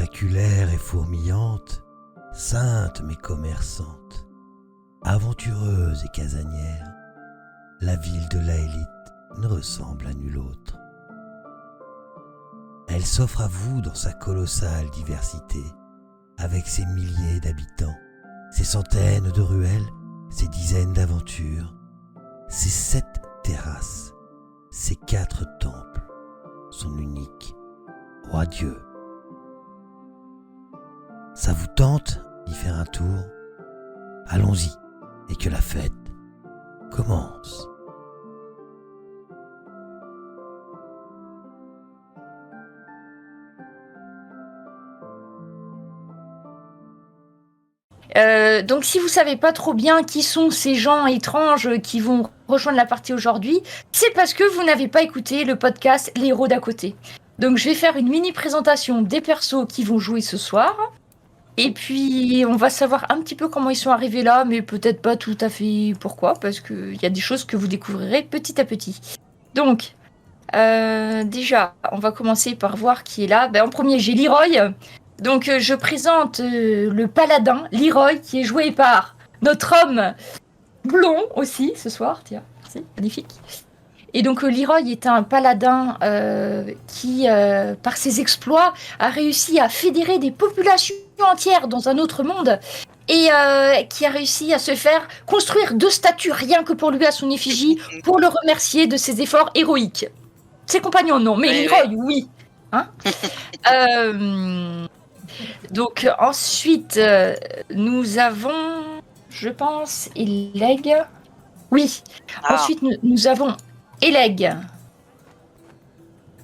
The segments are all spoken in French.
Spectaculaire et fourmillante, sainte mais commerçante, aventureuse et casanière, la ville de Laélite ne ressemble à nulle autre. Elle s'offre à vous dans sa colossale diversité, avec ses milliers d'habitants, ses centaines de ruelles, ses dizaines d'aventures, ses 7 terrasses, ses 4 temples, son unique roi-dieu. Ça vous tente d'y faire un tour? Allons-y, et que la fête commence. Donc si vous savez pas trop bien qui sont ces gens étranges qui vont rejoindre la partie aujourd'hui, c'est parce que vous n'avez pas écouté le podcast Les Héros d'à côté. Donc je vais faire une mini présentation des persos qui vont jouer ce soir. Et puis on va savoir un petit peu comment ils sont arrivés là, mais peut-être pas tout à fait pourquoi, parce qu'il y a des choses que vous découvrirez petit à petit. Donc déjà, on va commencer par voir qui est là. En premier, j'ai Leroy. Donc je présente le paladin, Leroy, qui est joué par notre homme blond aussi ce soir. Tiens, merci, magnifique. Et donc Leroy est un paladin qui, par ses exploits, a réussi à fédérer des populations entières dans un autre monde et qui a réussi à se faire construire 2 statues rien que pour lui à son effigie pour le remercier de ses efforts héroïques. Ses compagnons non, mais Leroy oui. Hein donc ensuite, nous avons, je pense, Eleg. Oui. Ensuite, nous avons Eleg,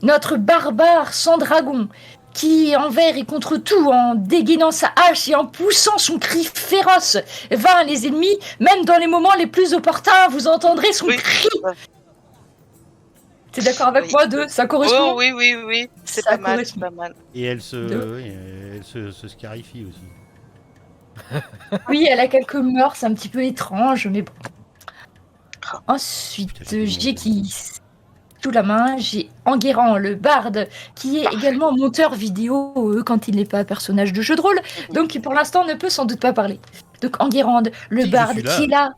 notre barbare sans dragon, qui envers et contre tout, en dégainant sa hache et en poussant son cri féroce, vainc les ennemis, même dans les moments les plus opportuns, vous entendrez son cri. T'es d'accord avec moi, ça correspond? Oui, c'est pas mal, c'est pas mal. Et elle se scarifie aussi. Oui, elle a quelques mœurs un petit peu étranges, mais bon. Ensuite, j'ai qui sous la main, j'ai Enguerrand, le barde, qui est également monteur vidéo quand il n'est pas personnage de jeu de rôle, donc qui pour l'instant ne peut sans doute pas parler. Donc Enguerrand, le barde, qui est là.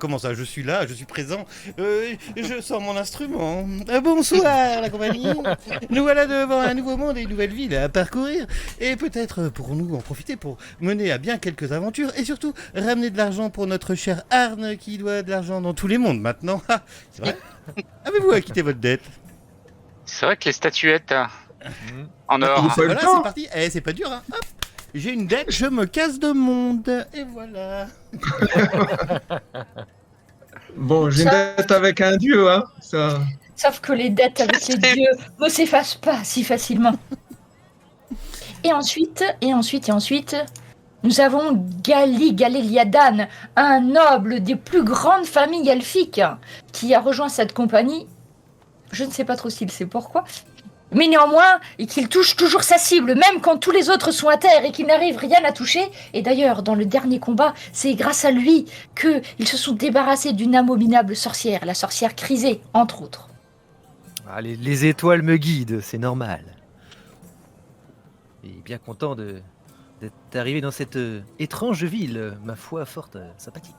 Comment ça, je suis là, je suis présent, je sors mon instrument. Bonsoir la compagnie. Nous voilà devant un nouveau monde et une nouvelle ville à parcourir. Et peut-être pourrons-nous en profiter pour mener à bien quelques aventures et surtout ramener de l'argent pour notre cher Arne qui doit de l'argent dans tous les mondes maintenant. C'est vrai. Avez-vous acquitté votre dette? C'est vrai que les statuettes en or. Voilà, c'est parti. C'est pas dur, hein. Hop. J'ai une dette, je me casse de monde. Et voilà. Bon, j'ai une dette avec un dieu, hein. Ça... Sauf que les dettes avec les dieux ne s'effacent pas si facilement. Et ensuite, nous avons Galiliadan, un noble des plus grandes familles elfiques, qui a rejoint cette compagnie. Je ne sais pas trop s'il sait pourquoi. Mais néanmoins, et qu'il touche toujours sa cible, même quand tous les autres sont à terre et qu'il n'arrive rien à toucher. Et d'ailleurs, dans le dernier combat, c'est grâce à lui qu'ils se sont débarrassés d'une abominable sorcière, la sorcière Chrysée, entre autres. Les étoiles me guident, c'est normal. Et bien content d'être arrivé dans cette étrange ville, ma foi, fort sympathique.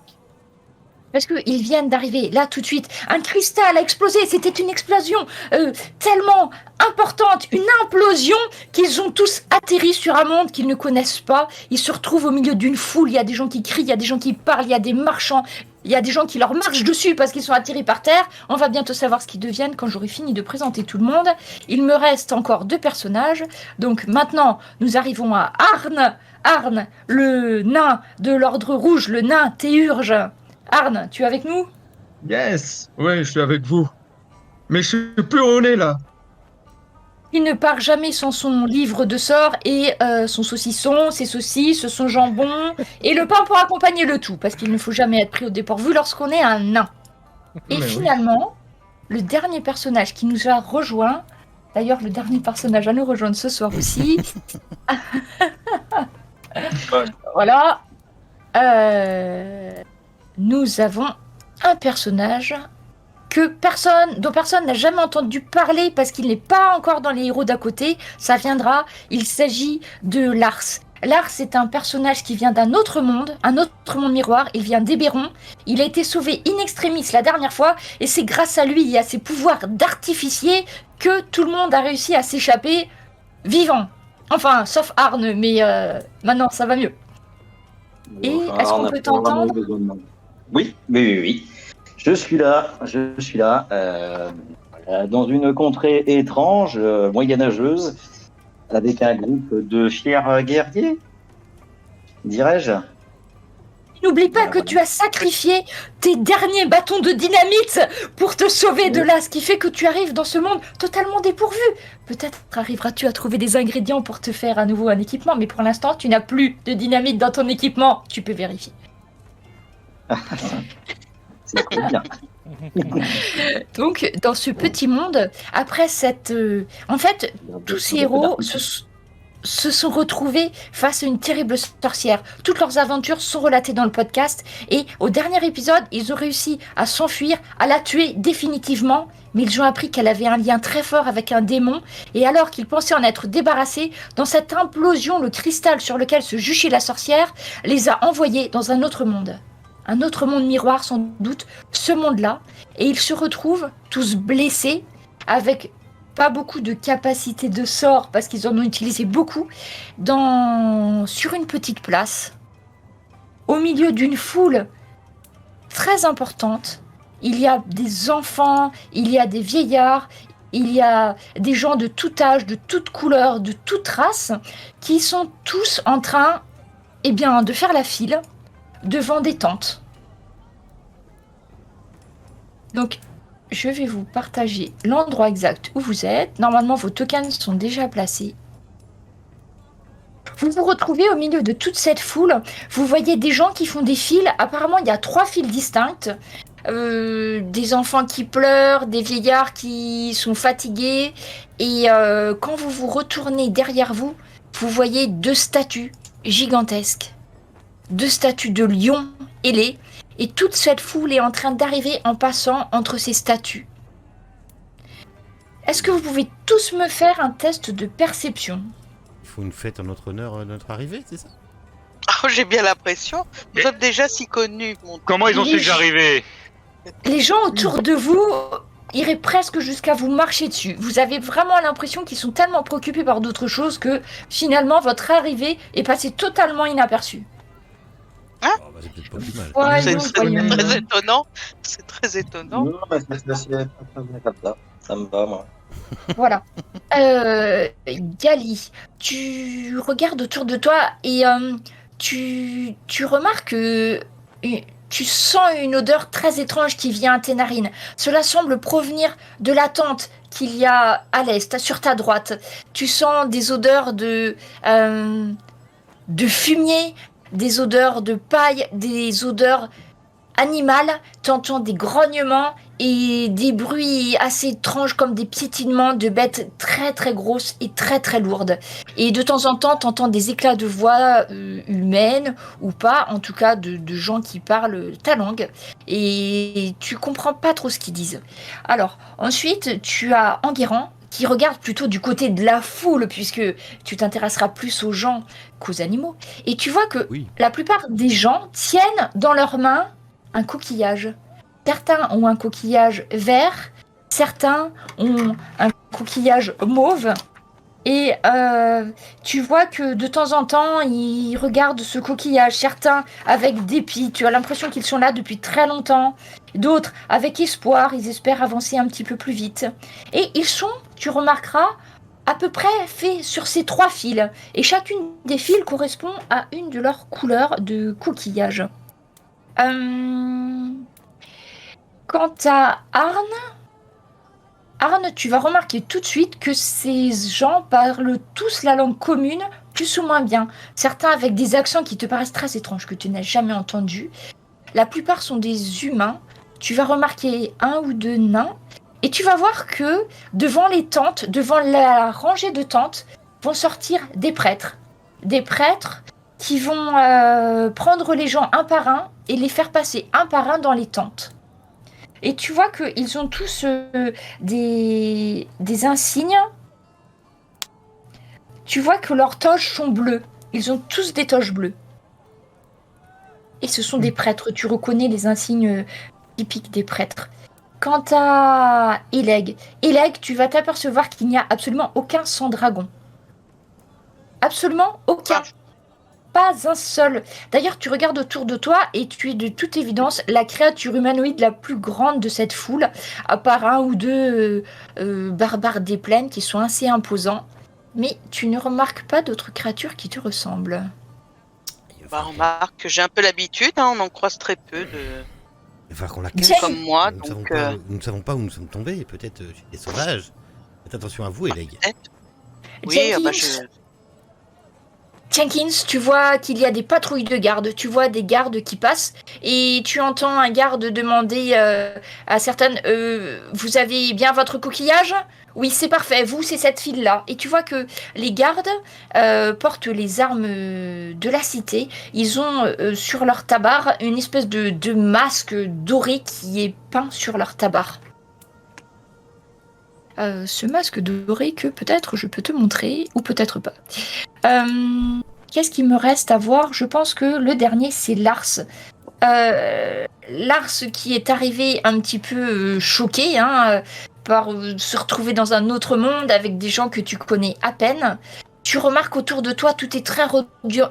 Parce qu'ils viennent d'arriver, là, tout de suite. Un cristal a explosé, c'était une explosion tellement importante, une implosion, qu'ils ont tous atterri sur un monde qu'ils ne connaissent pas. Ils se retrouvent au milieu d'une foule, il y a des gens qui crient, il y a des gens qui parlent, il y a des marchands, il y a des gens qui leur marchent dessus parce qu'ils sont atterrés par terre. On va bientôt savoir ce qu'ils deviennent quand j'aurai fini de présenter tout le monde. Il me reste encore 2 personnages. Donc maintenant, nous arrivons à Arne. Arne, le nain de l'ordre rouge, le nain Théurge. Arne, tu es avec nous? Yes. Oui, je suis avec vous. Mais je suis plus au nez, là. Il ne part jamais sans son livre de sorts et son saucisson, ses saucisses, son jambon et le pain pour accompagner le tout, parce qu'il ne faut jamais être pris au dépourvu lorsqu'on est un nain. Et finalement, le dernier personnage qui nous a rejoint, d'ailleurs le dernier personnage à nous rejoindre ce soir aussi, voilà, nous avons un personnage dont personne n'a jamais entendu parler parce qu'il n'est pas encore dans les héros d'à côté. Ça viendra. Il s'agit de Lars. Lars est un personnage qui vient d'un autre monde miroir. Il vient d'Héberon. Il a été sauvé in extremis la dernière fois et c'est grâce à lui et à ses pouvoirs d'artificier que tout le monde a réussi à s'échapper vivant. Enfin, sauf Arne, mais maintenant ça va mieux. Et est-ce qu'on peut t'entendre ? Oui. Je suis là. Dans une contrée étrange, moyenâgeuse, avec un groupe de fiers guerriers, dirais-je. N'oublie pas que tu as sacrifié tes derniers bâtons de dynamite pour te sauver de là, ce qui fait que tu arrives dans ce monde totalement dépourvu. Peut-être arriveras-tu à trouver des ingrédients pour te faire à nouveau un équipement, mais pour l'instant, tu n'as plus de dynamite dans ton équipement. Tu peux vérifier. C'est trop bien. Donc, dans ce petit monde, après cette... En fait, tous ces héros se sont retrouvés face à une terrible sorcière. Toutes leurs aventures sont relatées dans le podcast et au dernier épisode, ils ont réussi à s'enfuir, à la tuer définitivement, mais ils ont appris qu'elle avait un lien très fort avec un démon et alors qu'ils pensaient en être débarrassés, dans cette implosion, le cristal sur lequel se juchait la sorcière les a envoyés dans un autre monde. Un autre monde miroir sans doute, ce monde-là, et ils se retrouvent tous blessés avec pas beaucoup de capacité de sort parce qu'ils en ont utilisé beaucoup sur une petite place au milieu d'une foule très importante. Il y a des enfants, il y a des vieillards, il y a des gens de tout âge, de toute couleur, de toute race qui sont tous en train de faire la file devant des tentes. Donc je vais vous partager l'endroit exact où vous êtes. Normalement, vos tokens sont déjà placés. Vous vous retrouvez au milieu de toute cette foule. Vous voyez des gens qui font des files. Apparemment, il y a 3 files distinctes. Des enfants qui pleurent, des vieillards qui sont fatigués. Et quand vous vous retournez derrière vous, vous voyez 2 statues gigantesques. 2 statues de lions ailés. Et toute cette foule est en train d'arriver en passant entre ces statues. Est-ce que vous pouvez tous me faire un test de perception ? Il faut une fête en notre honneur à notre arrivée, c'est ça ? Oh, j'ai bien l'impression. Vous êtes déjà si connus. Comment ils ont su que j'arrivais ? Les gens autour de vous iraient presque jusqu'à vous marcher dessus. Vous avez vraiment l'impression qu'ils sont tellement préoccupés par d'autres choses que finalement votre arrivée est passée totalement inaperçue. Oh, bah, c'est peut-être pas plus mal. Voyons. C'est très étonnant. C'est très étonnant. Non, mais c'est pas bien comme ça. Ça me va, moi. Voilà. Gali, tu regardes autour de toi et tu remarques que tu sens une odeur très étrange qui vient à tes narines. Cela semble provenir de la tente qu'il y a à l'est, sur ta droite. Tu sens des odeurs de fumier, des odeurs de paille, des odeurs animales. Tu entends des grognements et des bruits assez étranges comme des piétinements de bêtes très très grosses et très très lourdes. Et de temps en temps, tu entends des éclats de voix humaines ou pas, en tout cas de gens qui parlent ta langue. Et tu comprends pas trop ce qu'ils disent. Alors, ensuite, tu as Enguerrand qui regarde plutôt du côté de la foule, puisque tu t'intéresseras plus aux gens qu'aux animaux. Et tu vois que la plupart des gens tiennent dans leurs mains un coquillage. Certains ont un coquillage vert, certains ont un coquillage mauve. Et tu vois que de temps en temps, ils regardent ce coquillage. Certains avec dépit, tu as l'impression qu'ils sont là depuis très longtemps. D'autres avec espoir, ils espèrent avancer un petit peu plus vite. Et ils sont, tu remarqueras, à peu près faits sur ces 3 fils. Et chacune des fils correspond à une de leurs couleurs de coquillage. Quant à Arne, tu vas remarquer tout de suite que ces gens parlent tous la langue commune, plus ou moins bien. Certains avec des accents qui te paraissent très étranges, que tu n'as jamais entendus. La plupart sont des humains. Tu vas remarquer 1 ou 2 nains. Et tu vas voir que devant les tentes, devant la rangée de tentes, vont sortir des prêtres. Des prêtres qui vont prendre les gens un par un et les faire passer un par un dans les tentes. Et tu vois qu'ils ont tous des insignes. Tu vois que leurs toges sont bleues. Ils ont tous des toges bleues. Et ce sont des prêtres. Tu reconnais les insignes typiques des prêtres. Quant à Eleg, tu vas t'apercevoir qu'il n'y a absolument aucun sang-dragon. Absolument aucun. Pas un seul. D'ailleurs, tu regardes autour de toi et tu es de toute évidence la créature humanoïde la plus grande de cette foule, à part un ou deux barbares des plaines qui sont assez imposants. Mais tu ne remarques pas d'autres créatures qui te ressemblent. Bah, remarque que j'ai un peu l'habitude, hein, on en croise très peu de... Il va falloir qu'on la cache. comme moi, Nous donc... ne savons pas où nous sommes tombés. Peut-être chez des sauvages. Faites attention à vous, Eleg. Oui, bah, Jenkins, tu vois qu'il y a des patrouilles de garde, tu vois des gardes qui passent et tu entends un garde demander à certaines vous avez bien votre coquillage ? Oui, c'est parfait, vous, c'est cette file-là. Et tu vois que les gardes portent les armes de la cité. Ils ont sur leur tabard une espèce de masque doré qui est peint sur leur tabard. Ce masque doré que peut-être je peux te montrer, ou peut-être pas. Qu'est-ce qu'il me reste à voir ? Je pense que le dernier, c'est Lars. Lars qui est arrivé un petit peu choqué par se retrouver dans un autre monde avec des gens que tu connais à peine. Tu remarques autour de toi, tout est très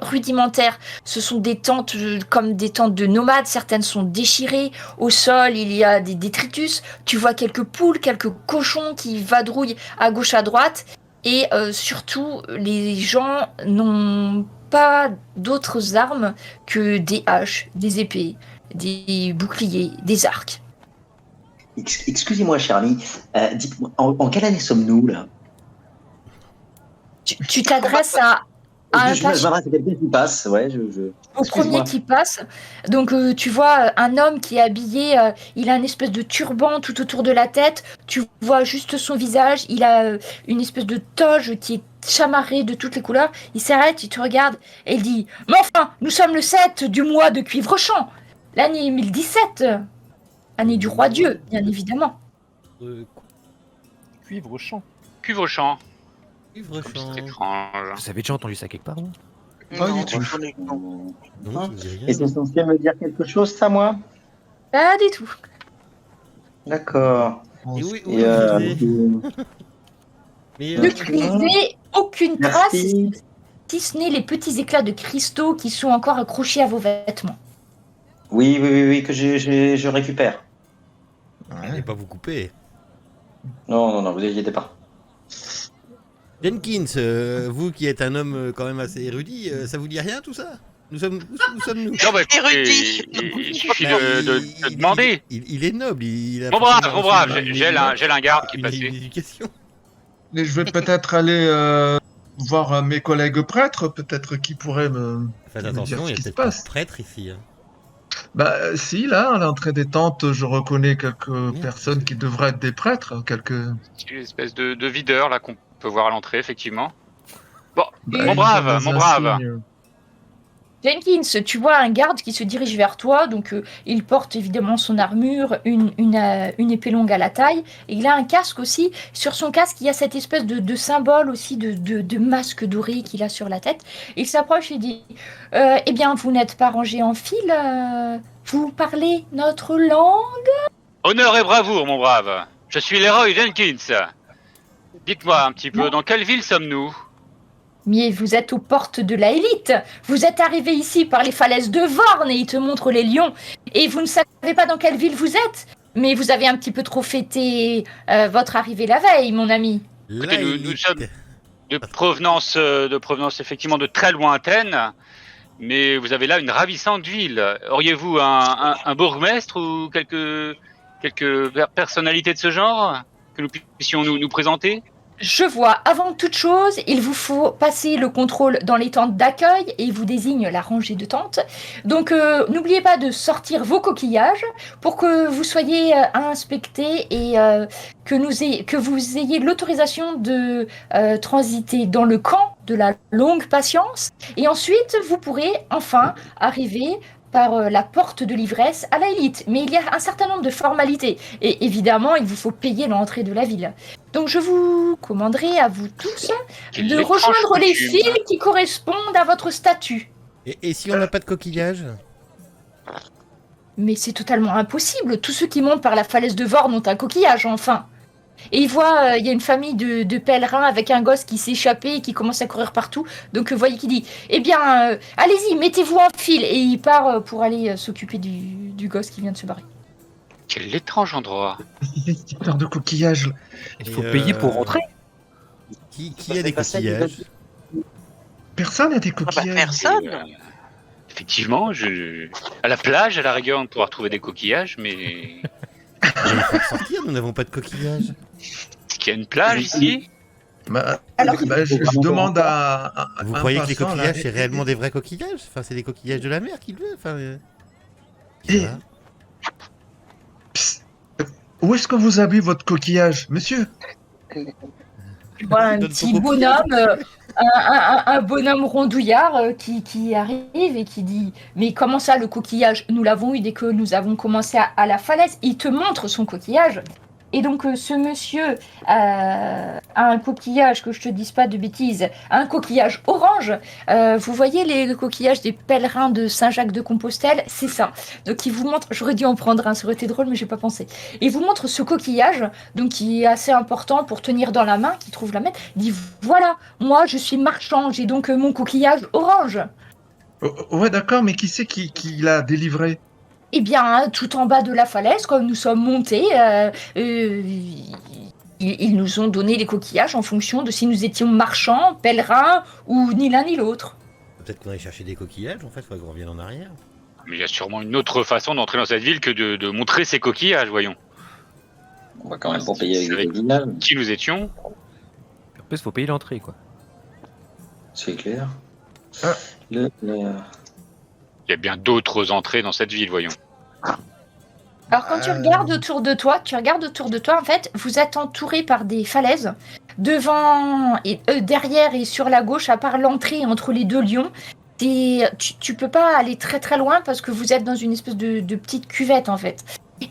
rudimentaire. Ce sont des tentes comme des tentes de nomades. Certaines sont déchirées. Au sol, il y a des détritus. Tu vois quelques poules, quelques cochons qui vadrouillent à gauche, à droite. Et surtout, les gens n'ont pas d'autres armes que des haches, des épées, des boucliers, des arcs. Excusez-moi, Charlie. Dites-moi, en quelle année sommes-nous, là? Tu t'adresses à un Je m'adresse à quelqu'un qui passe, ouais. Au premier qui passe. Donc tu vois un homme qui est habillé, il a une espèce de turban tout autour de la tête. Tu vois juste son visage. Il a une espèce de toge qui est chamarrée de toutes les couleurs. Il s'arrête, il te regarde et il dit « Mais enfin, nous sommes le 7 du mois de Cuivre-Champ, l'année 1017, année du roi Dieu, bien évidemment. » Cuivre-Champ. Cuivre-champ. Cuivre-champ. C'est étrange. Vous avez déjà entendu ça quelque part, non? Pas Non, du tout. j'en ai- non. Non, ça me dit rien. Et c'est censé me dire quelque chose, ça, moi? Pas du tout. D'accord. Et oui, Et, Mais, Ne brisez aucune trace, merci. si ce n'est les petits éclats de cristaux qui sont encore accrochés à vos vêtements. Oui, que je récupère. allez pas vous couper. Non, vous inquiétez pas. Jenkins, vous qui êtes un homme quand même assez érudit, ça vous dit rien tout ça? Où sommes-nous? Non, bah, Érudit. il suffit Bah, de demander. Il est noble. Il a Mon brave, forcément mon brave, reçu j'ai un garde qui une passait. éducation. Et je vais peut-être aller voir mes collègues prêtres, peut-être qui pourraient me... Faites me attention, dire ce il y a qui se peut-être pas de passe. prêtre ici. Hein. Bah si, là, à l'entrée des tentes, je reconnais quelques personnes qui devraient être des prêtres, quelques... C'est une espèce de videur là qu'on peut voir à l'entrée, effectivement. Bon, Bah, mon ils brave, ont des mon brave. insignes. Jenkins, tu vois un garde qui se dirige vers toi, donc il porte évidemment son armure, une épée longue à la taille, et il a un casque aussi. Sur son casque, il y a cette espèce de symbole aussi de masque doré qu'il a sur la tête. Il s'approche et dit « Eh bien, vous n'êtes pas rangé en file, vous parlez notre langue ?» Honneur et bravoure, mon brave. Je suis l'héros Jenkins. Dites-moi un petit peu, dans quelle ville sommes-nous? Mais vous êtes aux portes de la élite. Vous êtes arrivé ici par les falaises de Vorn et il te montre les lions. Et vous ne savez pas dans quelle ville vous êtes. Mais vous avez un petit peu trop fêté votre arrivée la veille, mon ami. Écoutez, nous Laïque. sommes de provenance effectivement de très lointaine. Mais vous avez là une ravissante ville. Auriez-vous un bourgmestre ou quelques personnalités de ce genre que nous puissions nous présenter? Je vois, avant toute chose, il vous faut passer le contrôle dans les tentes d'accueil et il vous désigne la rangée de tentes. Donc n'oubliez pas de sortir vos coquillages pour que vous soyez inspectés et que vous ayez l'autorisation de transiter dans le camp de la longue patience. Et ensuite, vous pourrez enfin arriver par la porte de l'ivresse à la élite. Mais il y a un certain nombre de formalités. Et évidemment, il vous faut payer l'entrée de la ville. Donc je vous commanderai à vous tous Quelle de étrange rejoindre les coutume. fils qui correspondent à votre statut. Et si on n'a pas de coquillage? Mais c'est totalement impossible. Tous ceux qui montent par la falaise de Vorn ont un coquillage, enfin. Et il voit, il y a une famille de pèlerins avec un gosse qui s'est échappé et qui commence à courir partout. Donc vous voyez qui dit, eh bien, allez-y, mettez-vous en file. Et il part pour aller s'occuper du gosse qui vient de se barrer. Quel étrange endroit. Cette histoire de coquillage. Là. Il faut Et, payer pour rentrer. Qui a des coquillages? Personne n'a des Ah bah, coquillages. personne. Effectivement, à la plage, à la rigueur, on pourra trouver des coquillages, mais Il faut sortir, nous n'avons pas de coquillages. est-ce qu'il y a une plage ici? Bah, Alors, je demande à Vous un croyez que les passant, là, coquillages, c'est réellement des vrais coquillages? Enfin, c'est des coquillages de la mer qu'il veut. Enfin, Et- ça va. Psst. Où est-ce que vous avez votre coquillage, monsieur? je vois un Donne ton petit coquillage. bonhomme, un bonhomme rondouillard qui arrive et qui dit, mais comment ça, le coquillage? Nous l'avons eu dès que nous avons commencé à la falaise. Il te montre son coquillage. Et donc ce monsieur a un coquillage, que je te dise pas de bêtises, un coquillage orange. Vous voyez les coquillages des pèlerins de Saint-Jacques-de-Compostelle? C'est ça. Donc il vous montre, j'aurais dû en prendre un, ça aurait été drôle, mais j'ai pas pensé. Il vous montre ce coquillage, donc qui est assez important pour tenir dans la main, qui trouve la main. Il dit, voilà, moi je suis marchand, j'ai donc mon coquillage orange. Ouais, d'accord, mais qui c'est qui l'a délivré? Eh bien, tout en bas de la falaise, quand nous sommes montés, ils nous ont donné les coquillages en fonction de si nous étions marchands, pèlerins ou ni l'un ni l'autre. Peut-être qu'on allait chercher des coquillages, en fait, il faudrait qu'on revienne en arrière. Mais il y a sûrement une autre façon d'entrer dans cette ville que de montrer ses coquillages, voyons. On va quand même pas payer avec des Avec- coquillages, Qui nous étions? En plus, il faut payer l'entrée, quoi. c'est clair. Ah. Le- Il y a bien d'autres entrées dans cette ville, voyons. Alors quand tu regardes autour de toi, en fait, vous êtes entouré par des falaises. Devant et derrière et sur la gauche, à part l'entrée entre les deux lions, tu peux pas aller très très loin parce que vous êtes dans une espèce de petite cuvette en fait.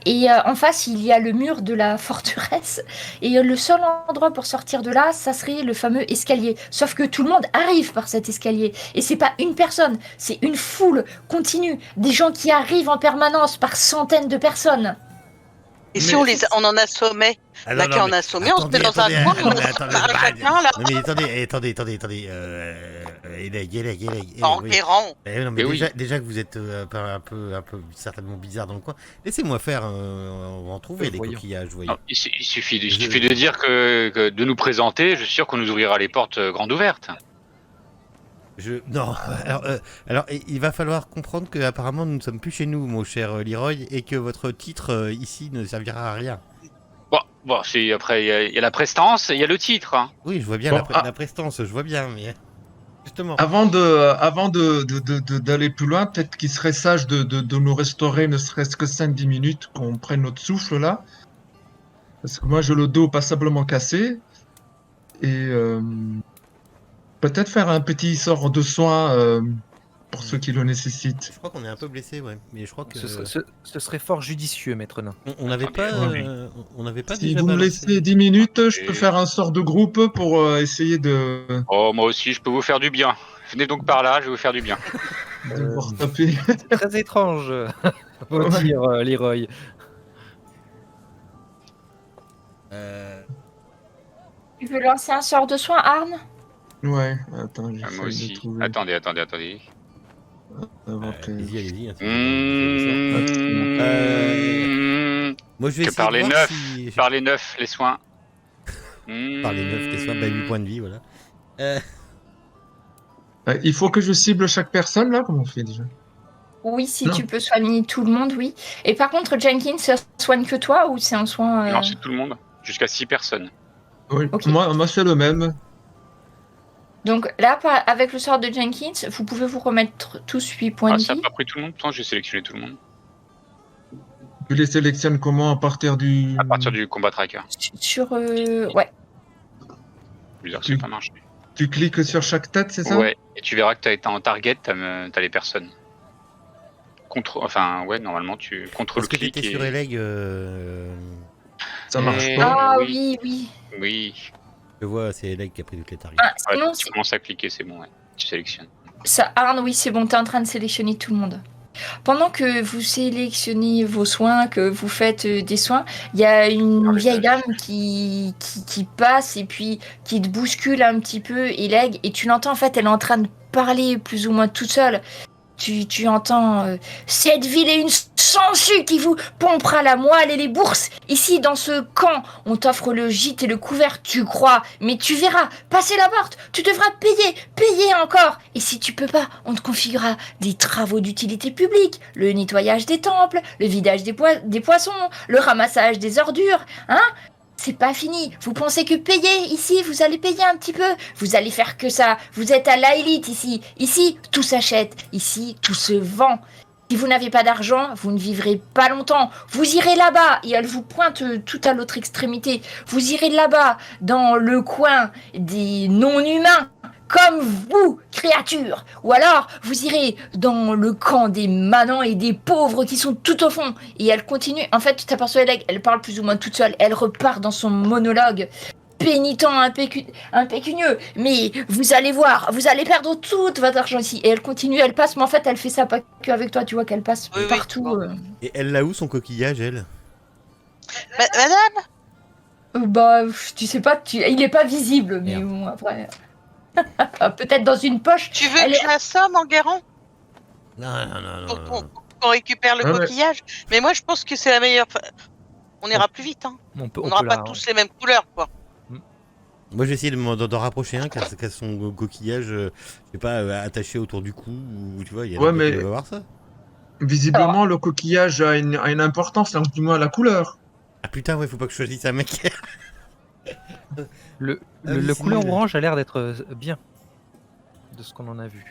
Et en face, il y a le mur de la forteresse. Et le seul endroit pour sortir de là, ça serait le fameux escalier. Sauf que tout le monde arrive par cet escalier. Et c'est pas une personne, c'est une foule continue. Des gens qui arrivent en permanence par centaines de personnes. Et si on en assommait? Ah, Là, non, qu'on mais- assommé, on se met dans un attendez, coin, on attendez, se attendez, barre bah, chacun, là, Non mais attendez. Eleg. en guérant. Non mais Mais oui. déjà que vous êtes un peu certainement bizarre dans le coin, laissez-moi faire, on va en trouver des Voyons. coquillages, vous voyez. Non, il suffit de dire que de nous présenter, je suis sûr qu'on nous ouvrira les portes grandes ouvertes. Non, alors il va falloir comprendre que apparemment nous ne sommes plus chez nous, mon cher Leroy, et que votre titre ici ne servira à rien. Bon, après, il y a la prestance et il y a le titre. Hein. Oui, je vois bien Bon, la prestance, je vois bien, mais justement. Avant d'aller plus loin, peut-être qu'il serait sage de nous restaurer ne serait-ce que 5-10 minutes, qu'on prenne notre souffle là. Parce que moi j'ai le dos passablement cassé. Et peut-être faire un petit sort de soin pour ceux qui le nécessitent. Je crois qu'on est un peu blessé, ouais, mais je crois que Ce serait fort judicieux, maître nain. on n'avait pas, Oui. on n'avait pas Si déjà vous me balancé. laissez 10 minutes, je peux Et- faire un sort de groupe pour essayer de Oh, moi aussi, je peux vous faire du bien. Venez donc par là, je vais vous faire du bien. vous retaper. Très étrange, faut Ouais. dire, Leroy. Tu veux lancer un sort de soin, Arne? Ouais, attends, Ah, j'essaie moi de aussi. trouver Attendez. avant que- Allez-y. Hein, moi je vais Que essayer par de les voir neufs, si... Par les neufs, les soins. Par les 9, tes soins, 8 points de vie, voilà. Il faut que je cible chaque personne là, comment on fait déjà? Oui, si Non. tu peux soigner tout le monde, oui. Et par contre, Jenkins, ça soigne que toi ou c'est un soin Non, c'est tout le monde. Jusqu'à 6 personnes. Oui, Ok. moi c'est le même. Donc là, avec le sort de Jenkins, vous pouvez vous remettre tous 8 points Ah, de ça vie. n'a pas pris tout le monde. Pourtant, j'ai sélectionné tout le monde. Tu les sélectionnes comment à partir du... À partir du combat tracker. Sur... ouais. Bizarre que ça n'a pas marché. Tu cliques sur chaque tête, c'est ça? Ouais, et tu verras que tu as été en target, t'as les personnes. normalement tu contrôles Est-ce que clic t'étais et... sur Eleg Ça marche Et- pas. Ah oui. oui. Oui, Je vois, c'est Eleg qui a pris toutes les tarifs. Ah, ouais, sinon, tu commences à cliquer, c'est bon, ouais. Tu sélectionnes. oui, c'est bon, t'es en train de sélectionner tout le monde. Pendant que vous sélectionnez vos soins, que vous faites des soins, il y a une vieille dame qui passe et puis qui te bouscule un petit peu, Eleg, et tu l'entends, en fait, elle est en train de parler plus ou moins toute seule. Tu entends cette ville est une sangsue qui vous pompera la moelle et les bourses. Ici, dans ce camp, on t'offre le gîte et le couvert, tu crois. Mais tu verras, passer la porte, tu devras payer encore. Et si tu peux pas, on te confiera des travaux d'utilité publique, le nettoyage des temples, le vidage des poissons, le ramassage des ordures. Hein ? C'est pas fini. Vous pensez que payer ici, vous allez payer un petit peu. Vous allez faire que ça. Vous êtes à la élite ici. Ici, tout s'achète. Ici, tout se vend. Si vous n'avez pas d'argent, vous ne vivrez pas longtemps. Vous irez là-bas. Et elle vous pointe tout à l'autre extrémité. Vous irez là-bas, dans le coin des non-humains. Comme vous, créatures. Ou alors, vous irez dans le camp des manants et des pauvres qui sont tout au fond. Et elle continue. En fait, tu t'aperçois, elle parle plus ou moins toute seule. Elle repart dans son monologue. Pénitent, impécunieux. Mais vous allez voir, vous allez perdre tout votre argent ici. Et elle continue, elle passe. Mais en fait, elle fait ça pas que avec toi. Tu vois qu'elle passe Oui, partout. bon. Et elle là où son coquillage, elle? Madame, Bah, tu sais pas, il est pas visible. Mais Merde. bon, après... Peut-être dans une poche. tu veux Elle que est- je l'assomme, Enguerrand, Non, non, non, pour non, qu'on non. qu'on récupère le Ouais, ouais. coquillage? Mais moi, je pense que c'est la meilleure. On ira plus vite, hein. On peut, On on n'aura peut pas la- tous les mêmes couleurs, quoi. Moi, j'ai essayé d'en rapprocher un, car son coquillage, je sais pas, attaché autour du cou, ou tu vois, il y a Ouais, des mais- qui peuvent avoir ça. Visiblement, le coquillage a une importance, donc du moins la couleur. Ah putain, ouais, faut pas que je choisisse un mec. Le c'est couleur nul. orange a l'air d'être bien, de ce qu'on en a vu.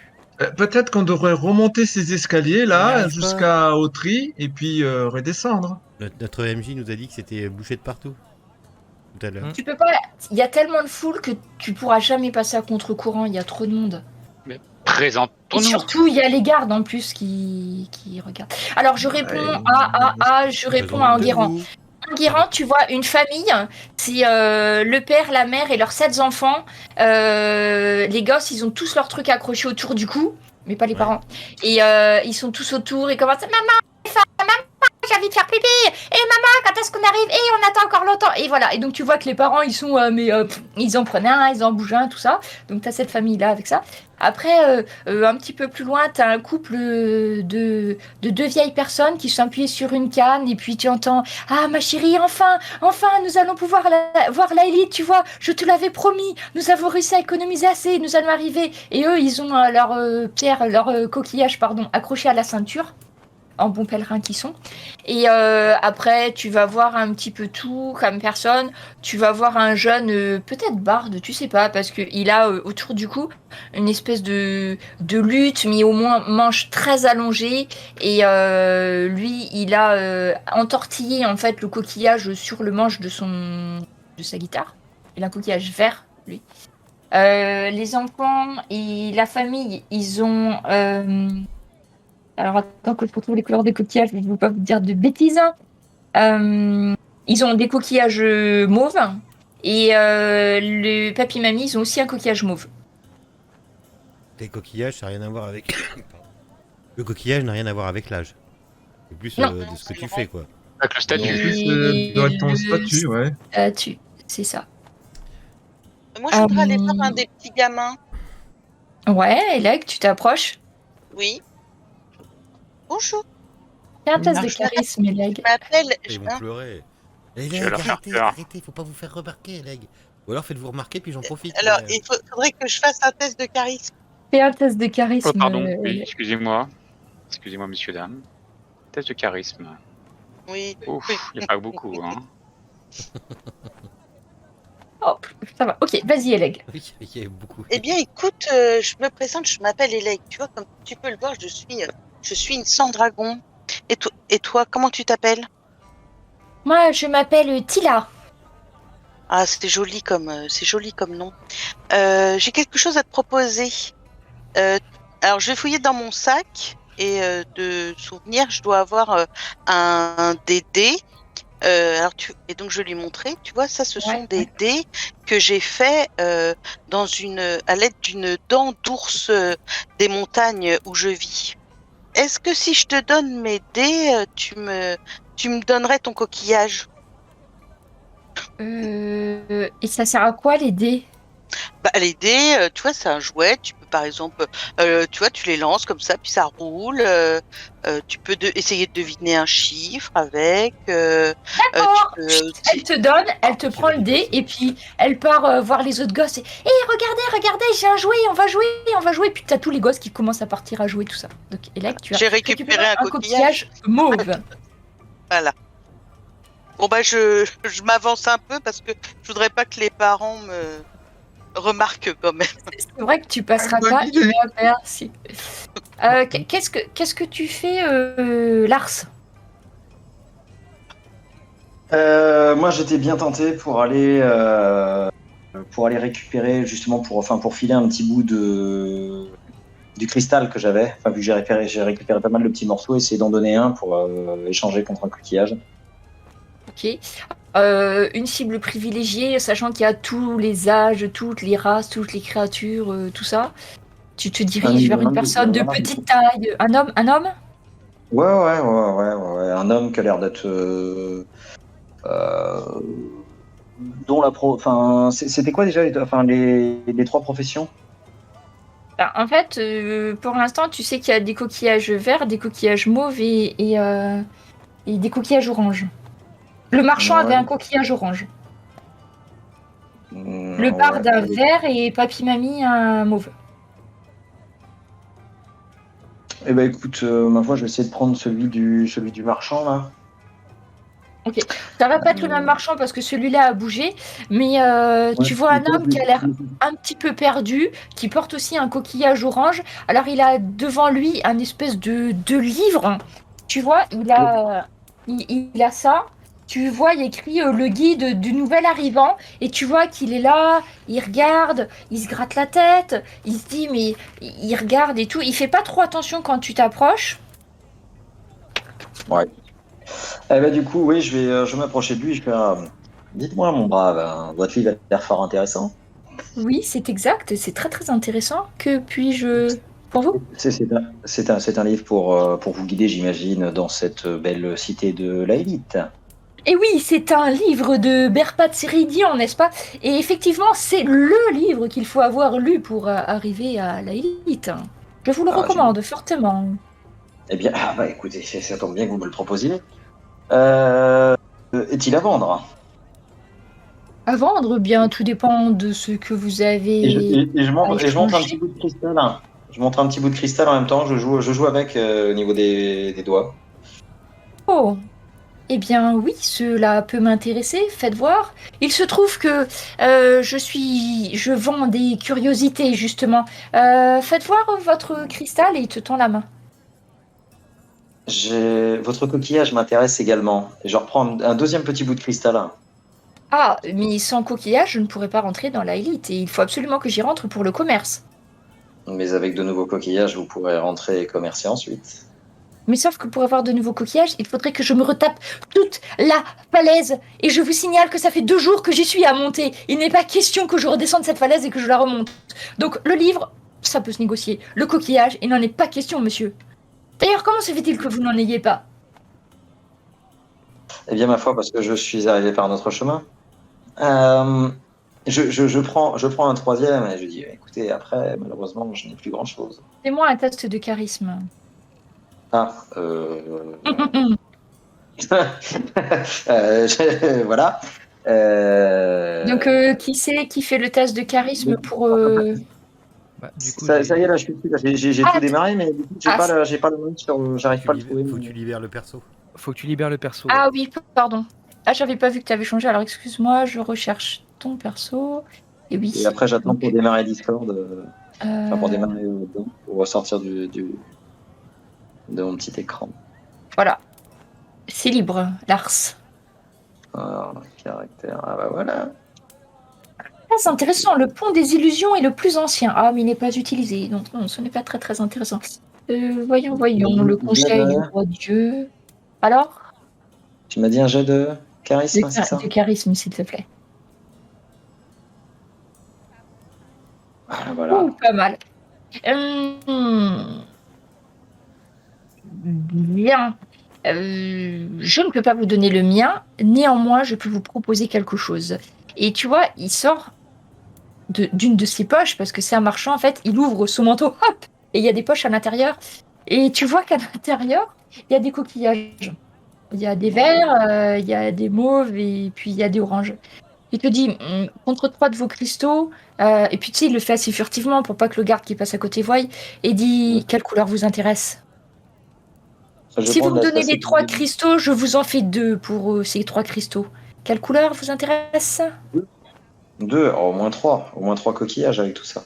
Peut-être qu'on devrait remonter ces escaliers On là n'y arrive jusqu'à Autry et puis redescendre. Notre MJ nous a dit que c'était bouché de partout. Tout à l'heure. Hmm. Tu peux pas. Il y a tellement de foule que tu pourras jamais passer à contre-courant. Il y a trop de monde. Et Présentons-nous. surtout, il y a les gardes en plus qui regardent. Alors, je réponds je réponds à Enguerrand. Enguerrand, tu vois une famille, c'est le père, la mère et leurs 7 enfants. Les gosses, ils ont tous leurs trucs accrochés autour du cou, mais pas les Ouais. parents. Et ils sont tous autour et commencent maman, j'ai envie de faire pipi. Et maman, quand est-ce qu'on arrive? Et on attend encore longtemps. Et voilà. Et donc tu vois que les parents, ils sont, ils en prenaient un, ils en bougent un, tout ça. Donc t'as cette famille là avec ça. Après, un petit peu plus loin, t'as un couple de 2 vieilles personnes qui sont appuyées sur une canne. Et puis tu entends, ah ma chérie, enfin, nous allons pouvoir voir la élite, tu vois. Je te l'avais promis. Nous avons réussi à économiser assez. Nous allons arriver. Et eux, ils ont leur coquillage, accroché à la ceinture. En bons pèlerins qui sont. Et après, tu vas voir un petit peu tout comme personne. Tu vas voir un jeune, peut-être barde, tu sais pas, parce qu'il a autour du cou une espèce de lutte, mais au moins manche très allongée. Et lui, il a entortillé en fait le coquillage sur le manche de sa guitare. Il a un coquillage vert, lui. Les enfants et la famille, ils ont... Alors, attends que je retrouve les couleurs des coquillages, je ne veux pas vous dire de bêtises. Ils ont des coquillages mauves. Et le papy-mamie, ils ont aussi un coquillage mauve. Les coquillages, ça n'a rien à voir avec. Pardon. Le coquillage n'a rien à voir avec l'âge. C'est plus Non. de ce que tu fais, quoi. Avec le En statut. plus, doit être ton statut, ouais. Statut, c'est ça. Moi, je voudrais aller voir un des petits gamins. Ouais, Eleg, tu t'approches. Oui. Bonjour, Fais un test de Marche. charisme, Eleg. je m'appelle. Ils vont pleurer. vais Eleg, leur faire arrêtez, peur. arrêtez, faut pas vous faire remarquer, Eleg. Ou alors faites-vous remarquer, puis j'en profite. Alors, il faudrait que je fasse un test de charisme. Fais un test de charisme. Oh, pardon, oui, Eleg. excusez-moi. Excusez-moi, messieurs, dames. Test de charisme. Oui. Ouf, il n'y a pas beaucoup, hein. Oh, ça va. Ok, vas-y, Eleg. Oui, il y a beaucoup. Eh bien, écoute, je me présente, je m'appelle Eleg. Tu vois, comme tu peux le voir, je suis une sans-dragon. Et toi, comment tu t'appelles? Moi, je m'appelle Tila. Ah, c'est joli comme nom. J'ai quelque chose à te proposer. Alors, je vais fouiller dans mon sac. et de souvenirs, je dois avoir un des dés. Et donc je lui montrais, tu vois, ça, ce sont des dés que j'ai fait à l'aide d'une dent d'ours des montagnes où je vis. Est-ce que si je te donne mes dés, tu me donnerais ton coquillage? Et ça sert à quoi les dés? Bah, les dés, tu vois, c'est un jouet. Tu peux, par exemple, tu vois, tu les lances comme ça, puis ça roule. Tu peux essayer de deviner un chiffre avec. D'accord. Elle te donne, elle te prend le dé et puis elle part voir les autres gosses. Et regardez, j'ai un jouet, on va jouer. Puis t'as tous les gosses qui commencent à partir à jouer tout ça. Donc, et là, tu as J'ai récupéré un coquillage mauve. Voilà. Bon, bah, je m'avance un peu parce que je voudrais pas que les parents me remarquent quand même. C'est vrai que tu passeras bonne pas. idée. Merci. Qu'est-ce que tu fais, Lars? Moi, j'étais bien tenté pour aller récupérer justement pour filer un petit bout du cristal que j'avais. Enfin, vu que j'ai récupéré pas mal de petits morceaux, essayer d'en donner un pour échanger contre un coquillage. Ok. Une cible privilégiée, sachant qu'il y a tous les âges, toutes les races, toutes les créatures, tout ça. Tu te diriges vers une personne de petite taille. Un homme? Ouais. Un homme qui a l'air d'être dont enfin, c'était quoi déjà les trois professions? En fait, pour l'instant, tu sais qu'il y a des coquillages verts, des coquillages mauves et des coquillages oranges. Le marchand avait un coquillage orange. Le barde un vert et Papy-Mamie un mauve. Eh ben écoute, ma foi, je vais essayer de prendre celui du marchand là. Ok, ça va pas être le même marchand parce que celui-là a bougé, mais tu vois un homme qui a l'air un petit peu perdu, qui porte aussi un coquillage orange. Alors il a devant lui un espèce de livre. Tu vois, il a ça. Tu vois, il y a écrit le guide du nouvel arrivant, et tu vois qu'il est là, il regarde, il se gratte la tête, il se dit, mais il regarde et tout. Il fait pas trop attention quand tu t'approches. Ouais. Eh ben du coup, oui, je vais m'approcher de lui, je vais faire dites-moi, mon brave, votre livre a l'air fort intéressant. Oui, c'est exact, c'est très très intéressant. Que puis-je pour vous? C'est un livre pour vous guider, j'imagine, dans cette belle cité de la élite. Et oui, c'est un livre de Berpat Séridian, n'est-ce pas? Et effectivement, c'est le livre qu'il faut avoir lu pour arriver à la élite. Je vous le recommande fortement. Eh bien, bah écoutez, ça tombe bien que vous me le proposiez. Est-il à vendre? À vendre, bien, tout dépend de ce que vous avez. Et je montre un petit bout de cristal. Je montre un petit bout de cristal en même temps. Je joue avec au niveau des doigts. Oh, eh bien oui, cela peut m'intéresser. Faites voir. Il se trouve que je vends des curiosités justement. Faites voir votre cristal et il te tend la main. Votre coquillage m'intéresse également. Je reprends un deuxième petit bout de cristal. Ah, mais sans coquillage, je ne pourrais pas rentrer dans la élite et il faut absolument que j'y rentre pour le commerce. Mais avec de nouveaux coquillages, vous pourrez rentrer et commercer ensuite. Mais sauf que pour avoir de nouveaux coquillages, il faudrait que je me retape toute la falaise. Et je vous signale que ça fait 2 jours que j'y suis à monter. Il n'est pas question que je redescende cette falaise et que je la remonte. Donc le livre, ça peut se négocier. Le coquillage, il n'en est pas question, monsieur. D'ailleurs, comment se fait-il que vous n'en ayez pas? Eh bien, ma foi, parce que je suis arrivé par un autre chemin. Je prends un troisième et je dis, écoutez, après, malheureusement, je n'ai plus grand-chose. Fais-moi un test de charisme. Voilà. Donc, qui c'est qui fait le test de charisme pour... Bah, du coup, Ça y est, là, je suis dessus. J'ai tout démarré, mais du coup, j'ai pas le nom sur. J'arrive pas à le trouver. Faut que tu libères le perso. faut que tu libères le perso. Ah oui, pardon. Ah, j'avais pas vu que tu avais changé, alors excuse-moi, je recherche ton perso. Et oui. Et après, j'attends pour démarrer Discord. Enfin, pour démarrer pour ressortir de mon petit écran. Voilà. C'est libre, Lars. Alors, caractère. Ah bah voilà. Ah, c'est intéressant, le pont des illusions est le plus ancien. Ah, mais il n'est pas utilisé, donc non, ce n'est pas très très intéressant. Voyons, le conseil du roi Dieu. Alors, Tu m'as dit un jet de charisme, c'est ça? de charisme, s'il te plaît. Voilà. Pas mal. Bien. Je ne peux pas vous donner le mien. Néanmoins, je peux vous proposer quelque chose. Et tu vois, il sort d'une de ses poches, parce que c'est un marchand, en fait, il ouvre son manteau, hop, et il y a des poches à l'intérieur. Et tu vois qu'à l'intérieur, il y a des coquillages. Il y a des verts, il y a des mauves, et puis il y a des oranges. Il te dit, contre 3 de vos cristaux, et puis tu sais, il le fait assez furtivement pour pas que le garde qui passe à côté voie, et dit, quelle couleur vous intéresse? Si vous me donnez les 3 cristaux, je vous en fais 2 pour ces 3 cristaux. Quelle couleur vous intéresse? 2, au moins 3. Au moins 3 coquillages avec tout ça.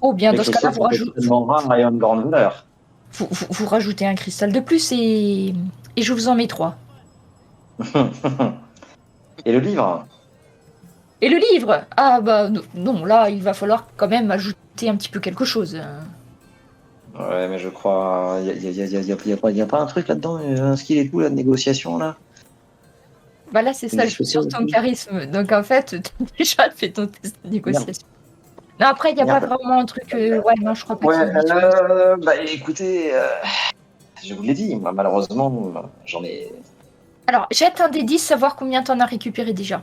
Oh bien, Les dans ce cas-là, cristaux sont tellement rares, ayant une grande valeur. vous rajoutez un cristal de plus et je vous en mets 3. Et le livre? Et le livre? Ah bah non, là, il va falloir quand même ajouter un petit peu quelque chose. Ouais, mais je crois. Il y a pas un truc là-dedans, un skill et tout, la négociation là? Bah là, c'est ça, je suis sur ton charisme. Donc en fait, t'as déjà fait ton test de négociation. Non, après, il n'y a pas vraiment un truc. Ouais, non, je crois pas qu'il y ait bah écoutez, je vous l'ai dit, moi, malheureusement, j'en ai. Alors, jette un des 10, savoir combien t'en as récupéré déjà.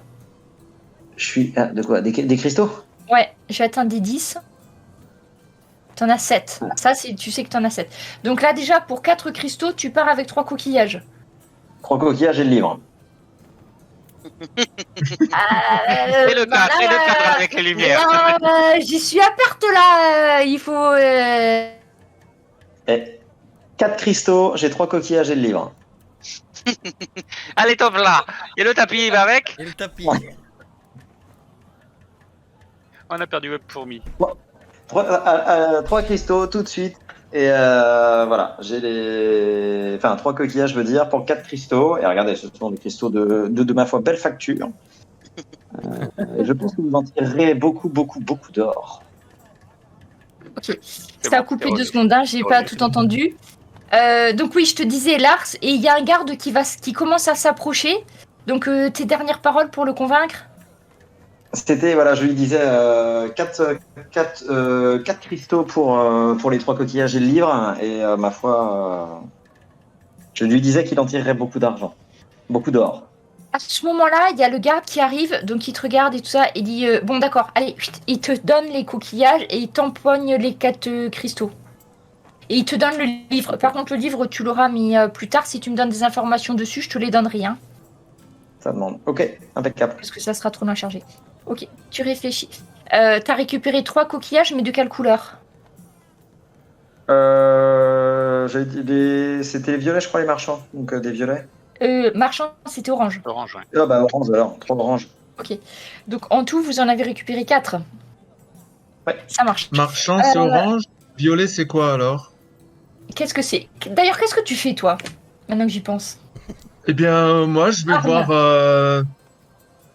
Je suis. Ah, de quoi? Des cristaux? Ouais, jette un des 10. T'en as 7. Ça, tu sais que t'en as 7. Donc là, déjà, pour 4 cristaux, tu pars avec 3 coquillages. 3 coquillages et le livre. Et le cadre avec les lumières. J'y suis à perte là. Il faut. 4 cristaux, j'ai 3 coquillages et le livre. Allez, top là. Et le tapis, il va avec. Et le tapis. On a perdu Web Fourmi. 3 cristaux tout de suite. Et voilà, j'ai les. Enfin, 3 coquillages, je veux dire, pour 4 cristaux. Et regardez, ce sont des cristaux de ma foi, belle facture. Et je pense que vous en tirerez beaucoup d'or. Ok, ça a coupé 2 secondes, hein, j'ai pas tout entendu. Donc oui, je te disais Lars, et il y a un garde qui commence à s'approcher. Donc tes dernières paroles pour le convaincre? C'était, voilà, je lui disais 4 cristaux pour les 3 coquillages et le livre. Et ma foi, je lui disais qu'il en tirerait beaucoup d'argent. Beaucoup d'or. À ce moment-là, il y a le garde qui arrive, donc il te regarde et tout ça, et dit bon d'accord, allez, il te donne les coquillages et il t'empoigne les 4 cristaux. Et il te donne le livre. Par contre, le livre, tu l'auras mis plus tard. Si tu me donnes des informations dessus, je te les donnerai. Hein, Ça demande. Ok, impeccable. parce que ça sera trop loin chargé. Ok, tu réfléchis. T'as récupéré 3 coquillages, mais de quelle couleur? C'était les violets, je crois, les marchands. Donc des violets. Marchand, c'était orange. Orange, ouais. Ah bah orange alors, 3 oranges. Ok. Donc en tout, vous en avez récupéré 4. Ouais. Ça marche. Marchand, c'est orange. Violet, c'est quoi alors? Qu'est-ce que c'est? D'ailleurs, qu'est-ce que tu fais, toi? Maintenant que j'y pense. Eh bien, moi, je vais Ah, voir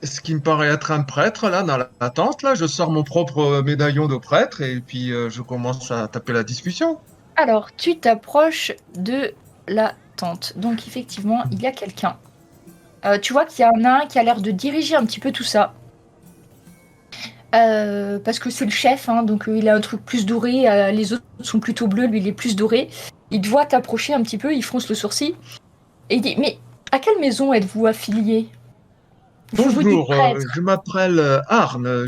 ce qui me paraît être un prêtre, là, dans la tente. Là. Je sors mon propre médaillon de prêtre et puis je commence à taper la discussion. Alors, tu t'approches de la tente. Donc, effectivement, il y a quelqu'un. Tu vois qu'il y en a un qui a l'air de diriger un petit peu tout ça. Parce que c'est le chef, hein, donc il a un truc plus doré. Les autres sont plutôt bleus, lui, il est plus doré. Il te voit t'approcher un petit peu, il fronce le sourcil. Et il dit, mais à quelle maison êtes-vous affilié? Bonjour, je m'appelle Arne.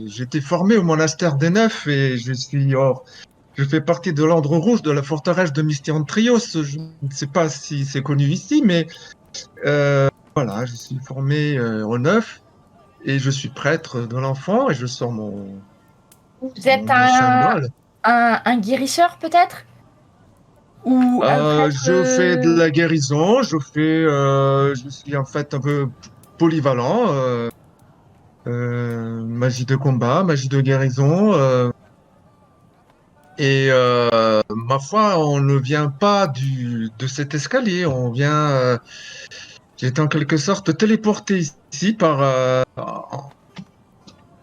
J'étais formé au monastère des Neufs et je fais partie de l'ordre rouge de la forteresse de Mystiantrios. Je ne sais pas si c'est connu ici, mais voilà, je suis formé au Neuf et je suis prêtre de l'enfant et je sors mon Vous êtes symbole. un guérisseur, peut-être? Ou un prêtre, Je fais de la guérison, je suis en fait un peu polyvalent. Magie de combat, magie de guérison. Ma foi, on ne vient pas de cet escalier. J'ai été en quelque sorte téléporté ici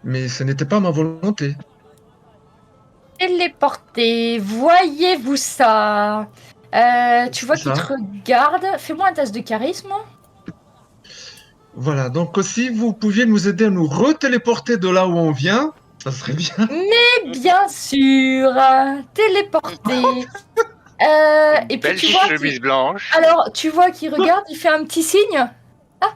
mais ce n'était pas ma volonté. téléporté. Voyez-vous ça? Tu vois C'est qu'il te ça. regarde. Fais-moi un test de charisme. Voilà, donc si vous pouviez nous aider à nous retéléporter de là où on vient, ça serait bien. Bien sûr, téléporté. Et puis Belle tu vois chemise blanche. alors tu vois qu'il regarde, il fait un petit signe. Ah.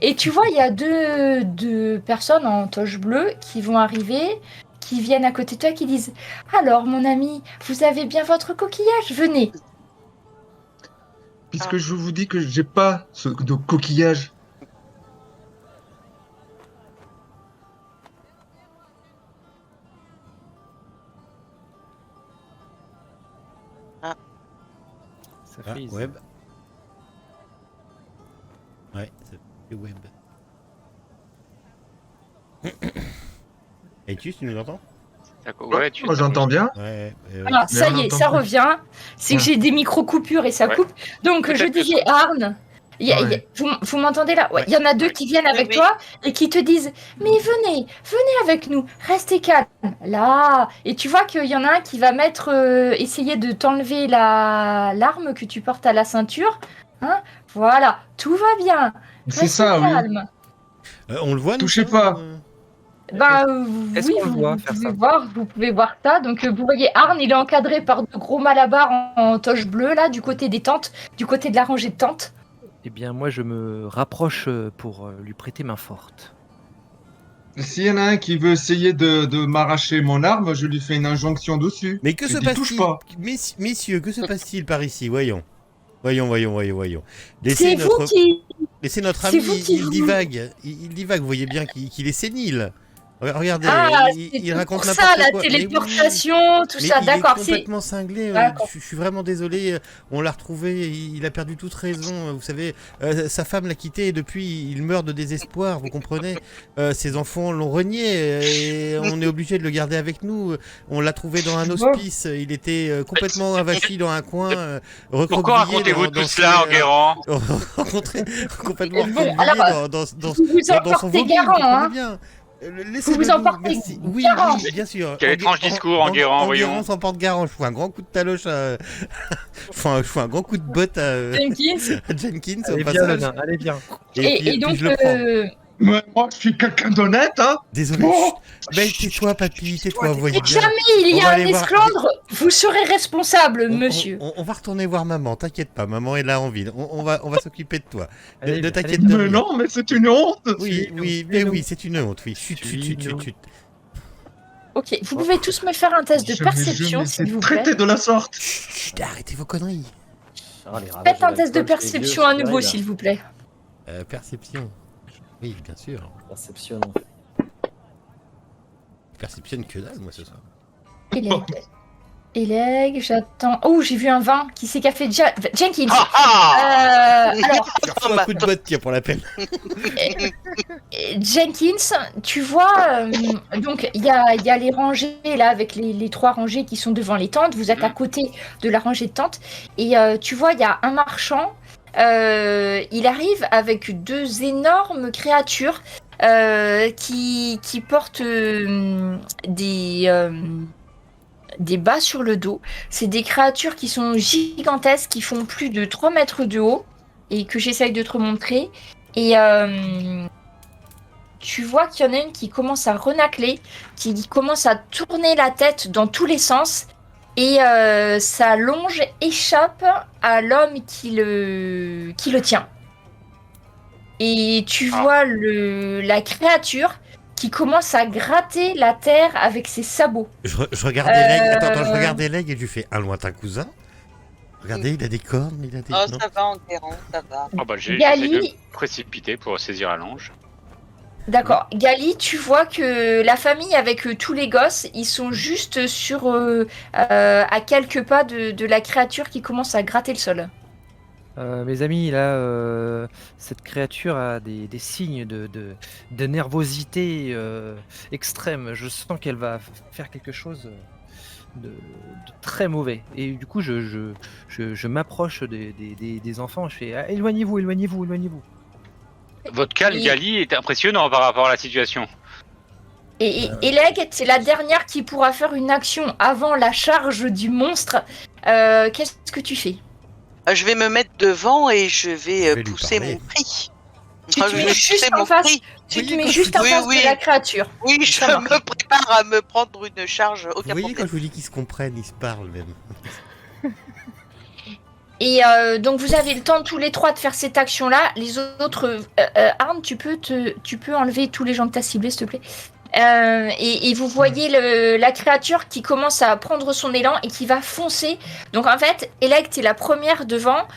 Et tu vois, il y a deux personnes en toche bleue qui vont arriver, qui viennent à côté de toi, qui disent: Alors, mon ami, vous avez bien votre coquillage, venez. Puisque je vous dis que j'ai pas de coquillage. Ça Ah, frise. web. Ouais, c'est web. Et tu nous entends? D'accord, ouais, tu Moi j'entends bien. Ouais. Ah, Mais ça on y est, entend ça plus. revient. C'est que Ah. j'ai des micro-coupures et ça Ouais. coupe. Donc, je Peut-être que disais, Arne, Ouais. vous m'entendez là? Ouais, Ouais. il y en a deux Ouais. qui viennent avec Oui. toi et qui te disent: Mais venez avec nous, restez calme. Là. Et tu vois qu'il y en a un qui va essayer de t'enlever l'arme que tu portes à la ceinture. Hein, voilà, tout va bien. C'est Restez ça, oui. calme. On le voit, nous Touchez ça, pas. ou, Ben Est-ce oui, qu'on le voit faire ça? vous pouvez voir ça. Donc vous voyez Arne, il est encadré par de gros malabars en toche bleue là, du côté des tentes, du côté de la rangée de tentes. Eh bien, moi, je me rapproche pour lui prêter main forte. S'il y en a un qui veut essayer de m'arracher mon arme, je lui fais une injonction dessus. Mais que Je se dis, touche passe-t-il, pas. messieurs, que se passe-t-il par ici? Voyons. Voyons. C'est vous qui, Laissez notre c'est ami, vous qui il vous- divague. Il divague, vous voyez bien qu'il est sénile. Regardez, Ah, il c'est raconte pour ça n'importe la quoi. Mais oui. téléportation, tout Mais ça. il D'accord, est c'est complètement cinglé. d'accord. Je suis vraiment désolé. On l'a retrouvé. Il a perdu toute raison. Vous savez, sa femme l'a quitté et depuis, il meurt de désespoir. Vous comprenez? Ses enfants l'ont renié et on est obligé de le garder avec nous. On l'a trouvé dans un hospice. Il était complètement avachi dans un coin, Pourquoi recroquevillé racontez-vous dans tout cela, Enguerrand? complètement Bon, recroquevillé alors, dans vous en son portez vomi. Vous garant, comprenez hein. bien. Vous Laissez-le vous en nous, portez merci. Oui, garant. oui, bien sûr. Quel étrange discours, Enguerrand, voyons. Enguerrand s'en porte garant. Je fous un grand coup de taloche à... je fous un grand coup de botte à Jenkins. Jenkins au Allez, viens, le passage. nain, allez, viens. Et donc, puis je le prends. Mais moi, je suis quelqu'un d'honnête, hein. Désolé. Oh. chut. Ben, tais-toi, papy, tais-toi, vous voyez et bien. jamais il On y va a un aller voir- esclandre, vous serez responsable, monsieur. On va retourner voir maman, t'inquiète pas, maman est là en ville. On va s'occuper de toi. Allez, Ne allez, t'inquiète viens. de Mais rien. non, mais c'est une honte. Oui, Suis-nous, oui, mais suis-nous. oui, c'est une honte, oui. Chut. Suis-nous. Ok, vous pouvez tous me faire un test de Je vais perception, jamais s'il été vous plaît. traité de la sorte. Chut, arrêtez vos conneries. Ah, les ravages Faites un de test de l'alcool chez les perception vieux, à c'est nouveau, terrible. s'il vous plaît. Perception. Oui, bien sûr. Perception. Perception que dalle, moi, ce soir. Élègue, j'attends. Oh, j'ai vu un 20. Qui c'est qui a fait Jenkins. Ah ah Alors, Je refous un coup de botte, tiens, pour la peine. Jenkins, tu vois, donc il y a les rangées là avec les trois rangées qui sont devant les tentes. Vous êtes à côté de la rangée de tentes et tu vois, il y a un marchand. Il arrive avec deux énormes créatures qui portent des bas sur le dos. C'est des créatures qui sont gigantesques, qui font plus de 3 mètres de haut et que j'essaye de te montrer. Et tu vois qu'il y en a une qui commence à renacler, qui commence à tourner la tête dans tous les sens. Et sa longe échappe à l'homme qui le tient. Et tu vois la créature qui commence à gratter la terre avec ses sabots. Je regardais l'aigle. Attends, je regardais l'aigle et je lui fais un lointain cousin. Regardez, il a des cornes, il a des. Oh, non. ça va, Enguerrand, ça va. Oh bah j'essaie Gali, de me précipiter pour saisir la longe. d'accord. Gali, tu vois que la famille avec tous les gosses, ils sont juste à quelques pas de la créature qui commence à gratter le sol. Mes amis, là, cette créature a des signes de nervosité extrême. Je sens qu'elle va faire quelque chose de très mauvais. Et du coup, je m'approche des enfants. Je fais ah, éloignez-vous. Votre calme, Et- Gali, est impressionnant par rapport à la situation. Eleg, c'est la dernière qui pourra faire une action avant la charge du monstre. Qu'est-ce que tu fais? Je vais me mettre devant et je Je vais vais lui pousser parler. mon cri. Tu Ah, te je mets vais juste pousser en mon face. cri. Tu te Oui, mets quand juste je- en Oui, face oui. de la créature. Oui, je Ça marche. me prépare à me prendre une charge, Vous aucun voyez, quand problème. je vous dis qu'ils se comprennent, ils se parlent même. Et donc vous avez le temps tous les trois de faire cette action-là. Les autres, Arne, tu peux enlever tous les gens que tu as ciblés, s'il te plaît. Et vous voyez la créature qui commence à prendre son élan et qui va foncer. Donc en fait, Elec, t'es la première devant.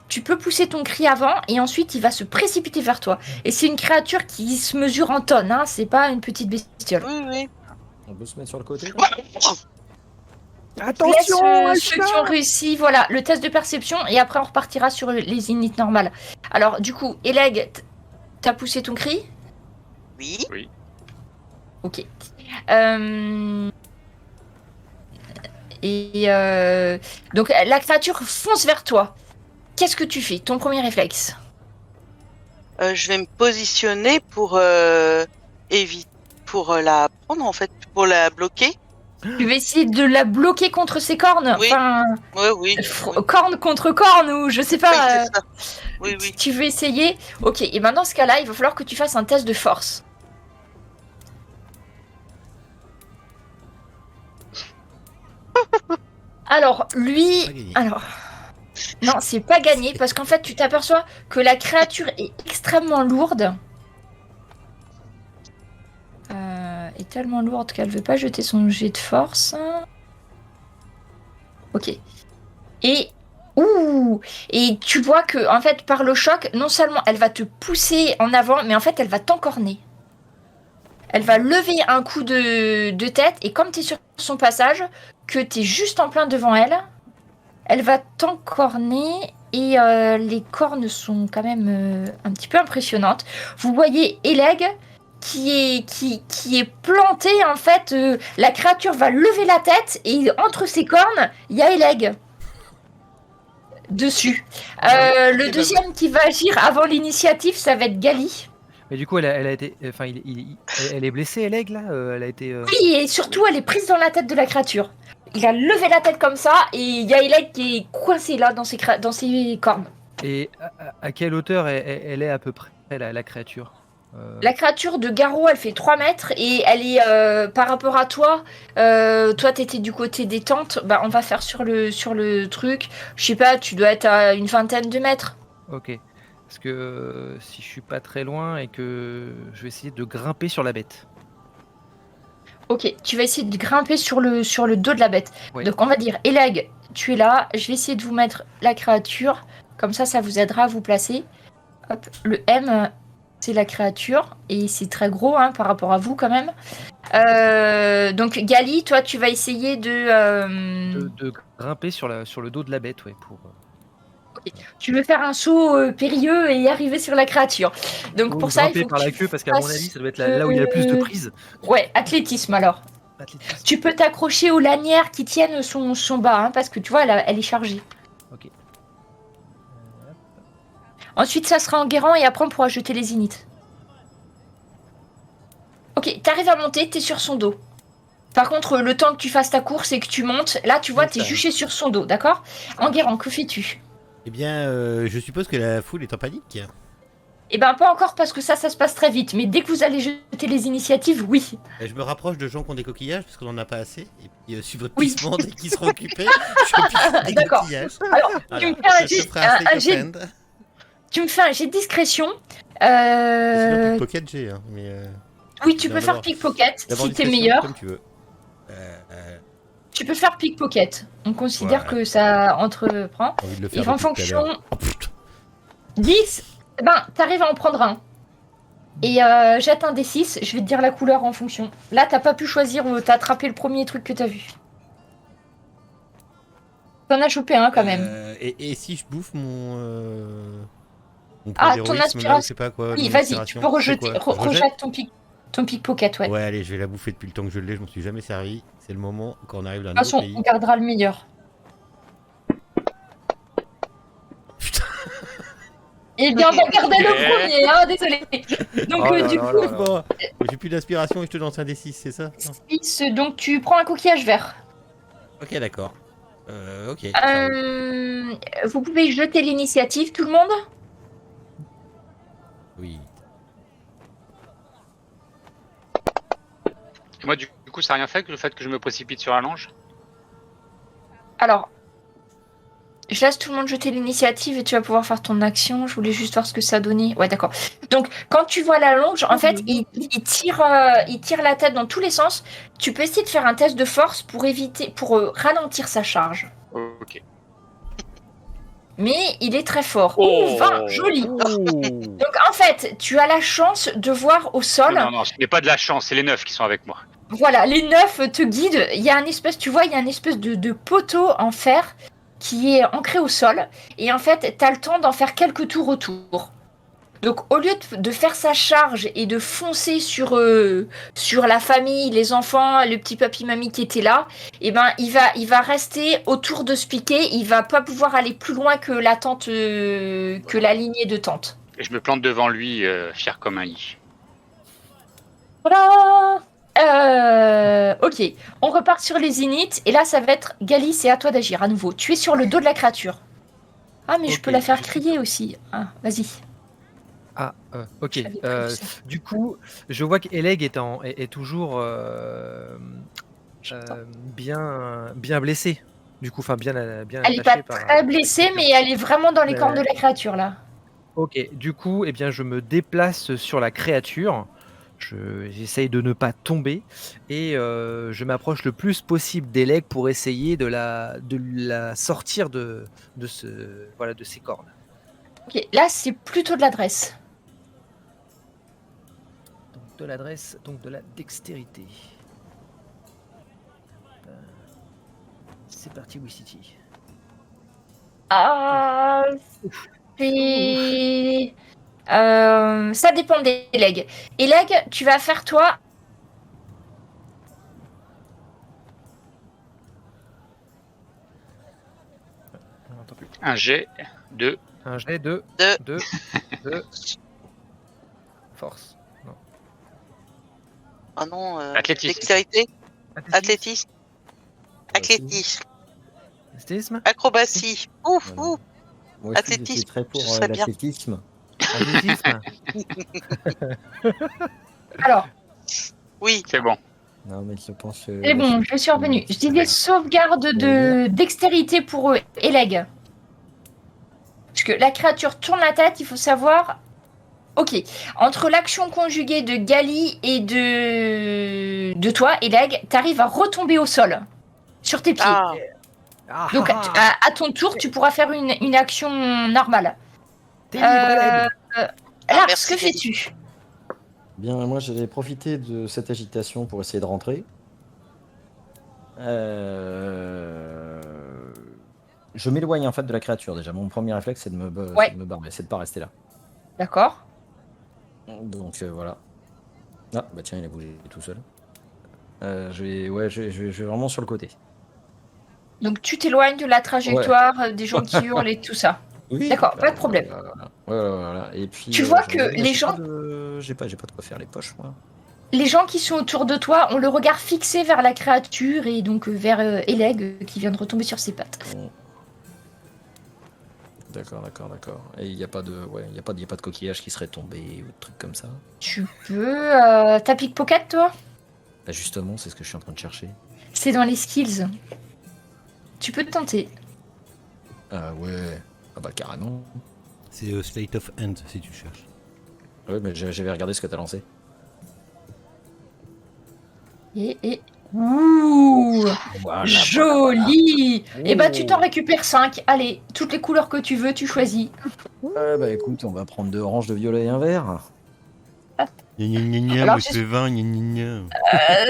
Tu peux pousser ton cri avant et ensuite il va se précipiter vers toi. Et c'est une créature qui se mesure en tonnes, hein, c'est pas une petite bestiole. Oui, oui. On peut se mettre sur le côté. Attention, Laisse ceux qui ont réussi, voilà, le test de perception et après on repartira sur les unités normales. Alors du coup, Eleg, t'as poussé ton cri? Oui. Ok. Donc la créature fonce vers toi. Qu'est-ce que tu fais? Ton premier réflexe? Je vais me positionner pour éviter, pour la prendre en fait, pour la bloquer. Tu vas essayer de la bloquer contre ses cornes? Oui. Enfin, Oui. corne contre corne ou je sais Oui, pas. c'est ça. Oui. Tu veux essayer? Ok, et maintenant dans ce cas-là, il va falloir que tu fasses un test de force. Alors, lui... Pas gagné. Alors... Non, c'est pas gagné parce qu'en fait, tu t'aperçois que la créature est extrêmement lourde. Est tellement lourde qu'elle veut pas jeter son jet de force. Ok. Et... Ouh! Et tu vois que, en fait, par le choc, non seulement elle va te pousser en avant, mais en fait, elle va t'encorner. Elle va lever un coup de tête, et comme tu es sur son passage, que tu es juste en plein devant elle, elle va t'encorner, et les cornes sont quand même un petit peu impressionnantes. Vous voyez Eleg qui est planté, en fait, la créature va lever la tête, et entre ses cornes, il y a Eleg. Dessus. Le deuxième qui va agir avant l'initiative, ça va être Gali. Mais du coup, elle a été. Enfin, elle est blessée, Eleg, là Elle a été. Oui, et surtout, elle est prise dans la tête de la créature. Il a levé la tête comme ça, et il y a Eleg qui est coincé là dans ses cornes. Et à quelle hauteur elle est à peu près, la créature La créature de Garou, elle fait 3 mètres, et elle est, par rapport à toi, toi t'étais du côté des tentes, bah on va faire sur le truc, je sais pas, tu dois être à une vingtaine de mètres. Ok. Parce que si je suis pas très loin et que je vais essayer de grimper sur la bête. Ok, tu vas essayer de grimper sur le dos de la bête. Oui. Donc on va dire, Eleg, tu es là, je vais essayer de vous mettre la créature, comme ça vous aidera à vous placer. Hop, le M, c'est la créature, et c'est très gros hein, par rapport à vous quand même. Donc Gali, toi tu vas essayer De grimper sur le dos de la bête, ouais, pour. Tu veux faire un saut périlleux et arriver sur la créature. Donc Ou pour ça, il grimper faut par que la tu queue, parce qu'à mon fasses, avis, ça doit être là où il y a le plus de prise. Ouais, athlétisme alors. Athlétisme. Tu peux t'accrocher aux lanières qui tiennent son bas, hein, parce que tu vois, elle est chargée. Ok. Ensuite, ça sera en guérant et après, on pourra jeter les inits. Ok, t'arrives à monter, t'es sur son dos. Par contre, le temps que tu fasses ta course et que tu montes, là, tu vois, t'es juché sur son dos, d'accord? En guérant, que fais-tu? Eh bien, je suppose que la foule est en panique. Eh ben, pas encore, parce que ça se passe très vite. Mais dès que vous allez jeter les initiatives, oui. Je me rapproche de gens qui ont des coquillages, parce qu'on n'en a pas assez. Et puis, suivre votre Oui. glissement, dès qu'ils seront occupés, je pique des D'accord. coquillages. Alors, Voilà. tu me fais un Je jet- ferai un un sleight of jet- hand. Tu me fais un jet de discrétion. Sinon, pickpocket, j'ai. Hein, mais, Oui, tu Non, peux faire d'abord- pickpocket d'abord si t'es discrétion, meilleur. Comme tu veux. Tu peux faire pickpocket. On considère Ouais. que ça entreprend. J'ai envie de le Et faire en depuis tout à fonction. l'heure. Oh, putain. 10, ben, t'arrives à en prendre un. Et jette un D6, je vais te dire la couleur en fonction. Là, t'as pas pu choisir, t'as attrapé le premier truc que t'as vu. T'en as chopé un quand même. Et si je bouffe mon point Ah, ton d'héroïsme, là, aspiration. je sais pas quoi. Oui, mon vas-y, inspiration, tu peux c'est rejeter, quoi Je rejette rejette ton pickpocket, ouais. Ouais, allez, je vais la bouffer depuis le temps que je l'ai, je m'en suis jamais servi. C'est le moment quand on arrive dans un De toute nouveau façon, pays. on gardera le meilleur. Putain. Eh bien, on va garder le premier, hein, désolé. Donc, Oh là du là coup, là là. Bon, j'ai plus d'inspiration et je te lance un D6, c'est ça? Non. 6, donc tu prends un coquillage vert. Ok, d'accord. Ok. ça roule. Vous pouvez jeter l'initiative, tout le monde? Oui. Moi, du coup, ça n'a rien fait que le fait que je me précipite sur la longe. Alors, je laisse tout le monde jeter l'initiative et tu vas pouvoir faire ton action. Je voulais juste voir ce que ça donnait. Ouais, d'accord. Donc, quand tu vois la longe, en fait, il tire la tête dans tous les sens. Tu peux essayer de faire un test de force pour ralentir sa charge. Ok. Mais il est très fort. Oh. Oh, 20, joli. Oh. Donc, en fait, tu as la chance de voir au sol. Non, ce n'est pas de la chance, c'est les 9 qui sont avec moi. Voilà, les 9 te guident. Il y a un espèce, tu vois, il y a un espèce de poteau en fer qui est ancré au sol. Et en fait, tu as le temps d'en faire quelques tours autour. Donc, au lieu de faire sa charge et de foncer sur la famille, les enfants, le petit papy-mamie qui était là, eh ben, il va rester autour de ce piquet. Il va pas pouvoir aller plus loin que la tente, que la lignée de tente. Et je me plante devant lui, fier comme un i. Voilà. Ok, on repart sur les inits et là ça va être Gali, c'est à toi d'agir à nouveau. Tu es sur le dos de la créature. Ah mais je Ok, peux la faire je suis crier aussi. Ah, vas-y. Ah, ok. J'avais prévu ça. Du coup, je vois qu'Eleg est toujours bien blessée. Du coup, enfin bien Elle est pas attachée par. très blessée mais elle est vraiment dans les Mais- cornes de la créature là. Ok. Du coup, eh bien, je me déplace sur la créature. J'essaye de ne pas tomber et je m'approche le plus possible d'Eleg pour essayer de la sortir de ces cornes. Ok, là c'est plutôt de l'adresse. Donc de l'adresse, donc de la dextérité. C'est parti, Wicity. Ah, c'est... ça dépend des legs. Et leg, tu vas faire toi... On n'entend plus. Un jet de... Un jet de De- force. Non. Ah non, Athlétisme. dextérité, athlétisme, athlétisme, Athlétisme. acrobatie. Ouf, Voilà. ouf. Moi aussi, Athlétisme, j'étais très pour ce serait bien. l'athlétisme. Athlétisme. Alors, Oui, C'est bon. Non, mais je pense que. c'est bon, je suis revenue. Je disais sauvegarde de dextérité pour eux et leg. Parce que la créature tourne la tête, il faut savoir... Ok, entre l'action conjuguée de Gali et de toi, Eleg, t'arrives à retomber au sol, sur tes pieds. ah, Ah, Donc ah, ah. à ton tour, tu pourras faire une action normale. T'es libre, Eleg. Lars, merci, que fais-tu? Bien, moi, j'allais profiter de cette agitation pour essayer de rentrer. Je m'éloigne en fait de la créature déjà. Mon premier réflexe, c'est de me barrer, c'est de pas rester là. D'accord. Donc voilà. Ah, bah tiens, il a bougé tout seul. Je vais vraiment sur le côté. Donc tu t'éloignes de la trajectoire, des gens qui hurlent et tout ça. Oui. D'accord, pas de problème. Voilà. Et puis, Tu vois je que regarde, les j'ai gens- pas j'ai pas de quoi faire les poches, moi. Les gens qui sont autour de toi ont le regard fixé vers la créature et donc vers Eleg qui vient de retomber sur ses pattes. D'accord. Et il n'y a pas de, il y a pas de coquillage qui serait tombé ou de trucs comme ça. Tu peux... T'as pickpocket toi? Bah justement, c'est ce que je suis en train de chercher. C'est dans les skills. Tu peux te tenter. Ah ouais. Ah bah carrément. C'est Slate of Hand si tu cherches. Ouais, mais j'avais regardé ce que t'as lancé. Et... Ouh, Voilà, joli. voilà. Et bah tu t'en récupères 5. Allez, toutes les couleurs que tu veux, tu choisis. Ouais, bah écoute, on va prendre 2 oranges, de violet et un vert. Gna, Alors, moi je fais 20, gna.